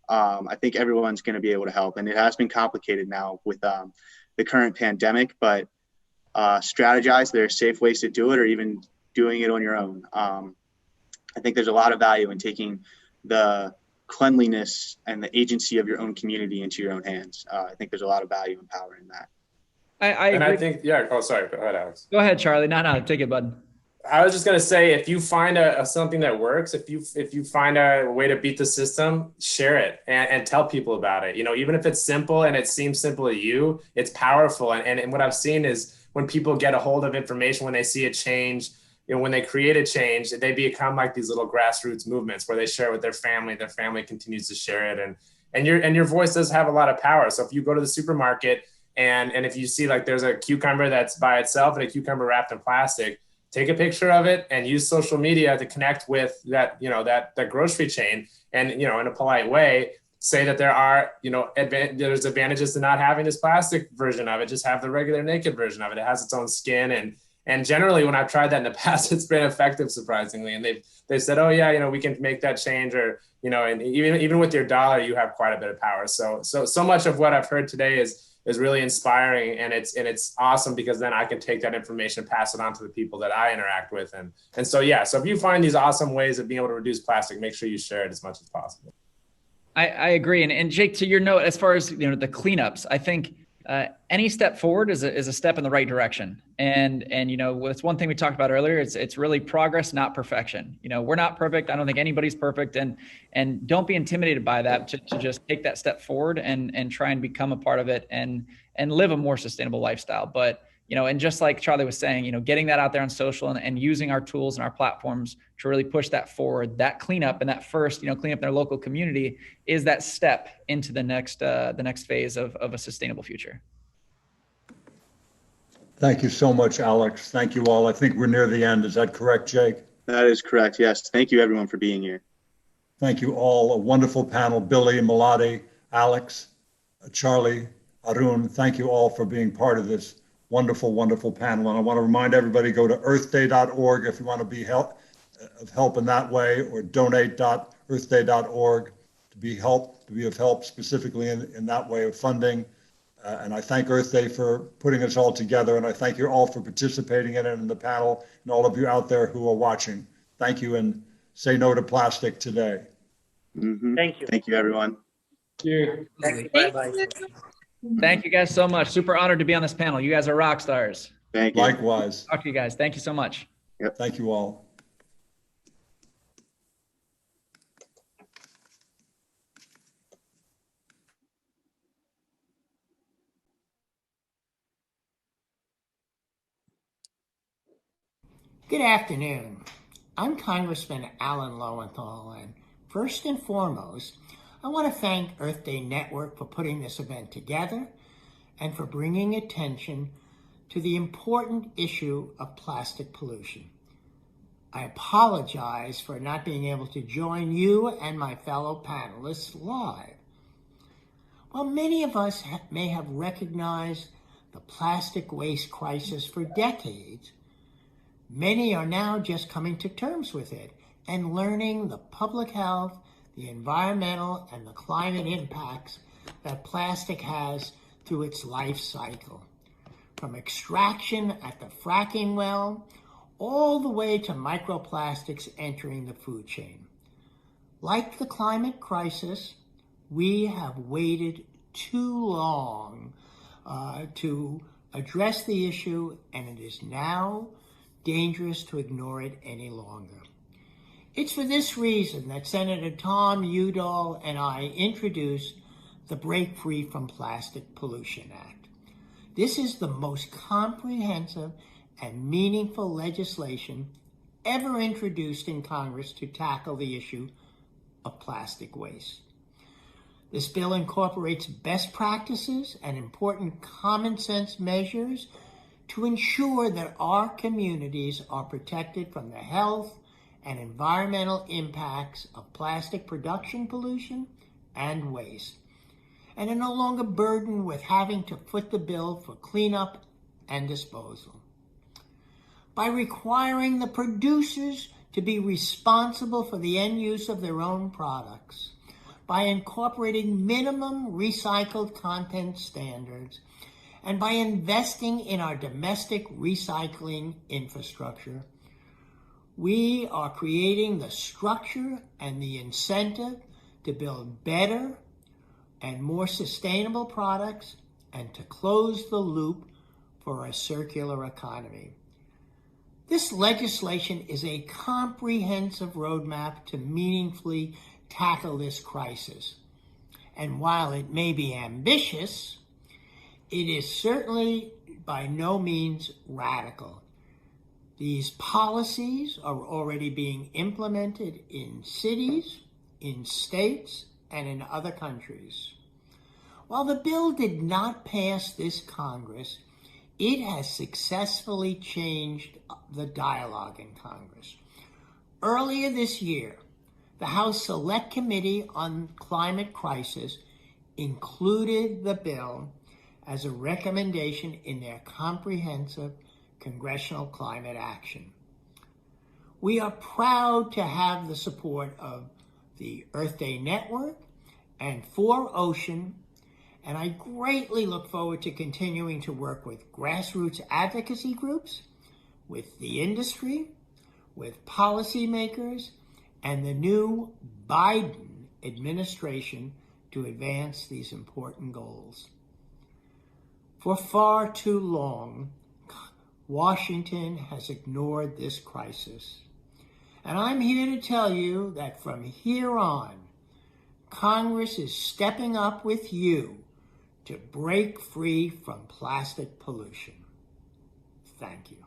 I think everyone's going to be able to help. And it has been complicated now with the current pandemic, but strategize. There are safe ways to do it, or even doing it on your own. I think there's a lot of value in taking the cleanliness and the agency of your own community into your own hands. I think there's a lot of value and power in that. I agree. I think, yeah. Oh, sorry. Go ahead, Alex. Go ahead, Charlie. No, take it, bud. I was just gonna say, if you find something that works, if you find a way to beat the system, share it and tell people about it. Even if it's simple and it seems simple to you, it's powerful. And what I've seen is when people get a hold of information, when they see a change, when they create a change, they become like these little grassroots movements where they share it with their family continues to share it, and your voice does have a lot of power. So if you go to the supermarket and if you see like there's a cucumber that's by itself and a cucumber wrapped in plastic, take a picture of it and use social media to connect with that, that grocery chain, and, in a polite way, say that there are, there's advantages to not having this plastic version of it. Just have the regular naked version of it. It has its own skin. And generally when I've tried that in the past, it's been effective, surprisingly. And they've said, oh yeah, we can make that change, or, and even with your dollar, you have quite a bit of power. So much of what I've heard today is really inspiring, and it's awesome, because then I can take that information and pass it on to the people that I interact with. And so if you find these awesome ways of being able to reduce plastic, make sure you share it as much as possible. I agree. And Jake, to your note, as far as, the cleanups, I think any step forward is a step in the right direction. And it's one thing we talked about earlier. It's really progress, not perfection. We're not perfect. I don't think anybody's perfect. And don't be intimidated by that, to just take that step forward and try and become a part of it and live a more sustainable lifestyle. But, and just like Charlie was saying, getting that out there on social and using our tools and our platforms to really push that forward, that cleanup and that first, clean up their local community is that step into the next phase of a sustainable future. Thank you so much, Alex. Thank you all. I think we're near the end. Is that correct, Jake? That is correct. Yes. Thank you everyone for being here. Thank you all. A wonderful panel. Billy, Malati, Alex, Charlie, Arun. Thank you all for being part of this wonderful, wonderful panel. And I want to remind everybody, go to earthday.org if you want to be of help in that way, or donate.earthday.org to be of help specifically in that way of funding. And I thank Earth Day for putting us all together. And I thank you all for participating in it, in the panel, and all of you out there who are watching. Thank you, and say no to plastic today. Mm-hmm. Thank you. Thank you, everyone. Thank you. Bye-bye. Thank you guys so much. Super honored to be on this panel. You guys are rock stars. Thank you. Likewise. Talk to you guys. Thank you so much. Yep. Thank you all. Good afternoon. I'm Congressman Alan Lowenthal, and first and foremost, I want to thank Earth Day Network for putting this event together and for bringing attention to the important issue of plastic pollution. I apologize for not being able to join you and my fellow panelists live. While many of us may have recognized the plastic waste crisis for decades, many are now just coming to terms with it and learning the public health, the environmental, and the climate impacts that plastic has through its life cycle, from extraction at the fracking well, all the way to microplastics entering the food chain. Like the climate crisis, we have waited too long to address the issue, and it is now dangerous to ignore it any longer. It's for this reason that Senator Tom Udall and I introduced the Break Free from Plastic Pollution Act. This is the most comprehensive and meaningful legislation ever introduced in Congress to tackle the issue of plastic waste. This bill incorporates best practices and important common sense measures to ensure that our communities are protected from the health and environmental impacts of plastic production pollution and waste, and are no longer burdened with having to foot the bill for cleanup and disposal. By requiring the producers to be responsible for the end use of their own products, by incorporating minimum recycled content standards, and by investing in our domestic recycling infrastructure, we are creating the structure and the incentive to build better and more sustainable products and to close the loop for a circular economy. This legislation is a comprehensive roadmap to meaningfully tackle this crisis. And while it may be ambitious, it is certainly by no means radical. These policies are already being implemented in cities, in states, and in other countries. While the bill did not pass this Congress, it has successfully changed the dialogue in Congress. Earlier this year, the House Select Committee on Climate Crisis included the bill as a recommendation in their comprehensive congressional climate action. We are proud to have the support of the Earth Day Network and 4Ocean, and I greatly look forward to continuing to work with grassroots advocacy groups, with the industry, with policymakers, and the new Biden administration to advance these important goals. For far too long, Washington has ignored this crisis. And I'm here to tell you that from here on, Congress is stepping up with you to break free from plastic pollution. Thank you.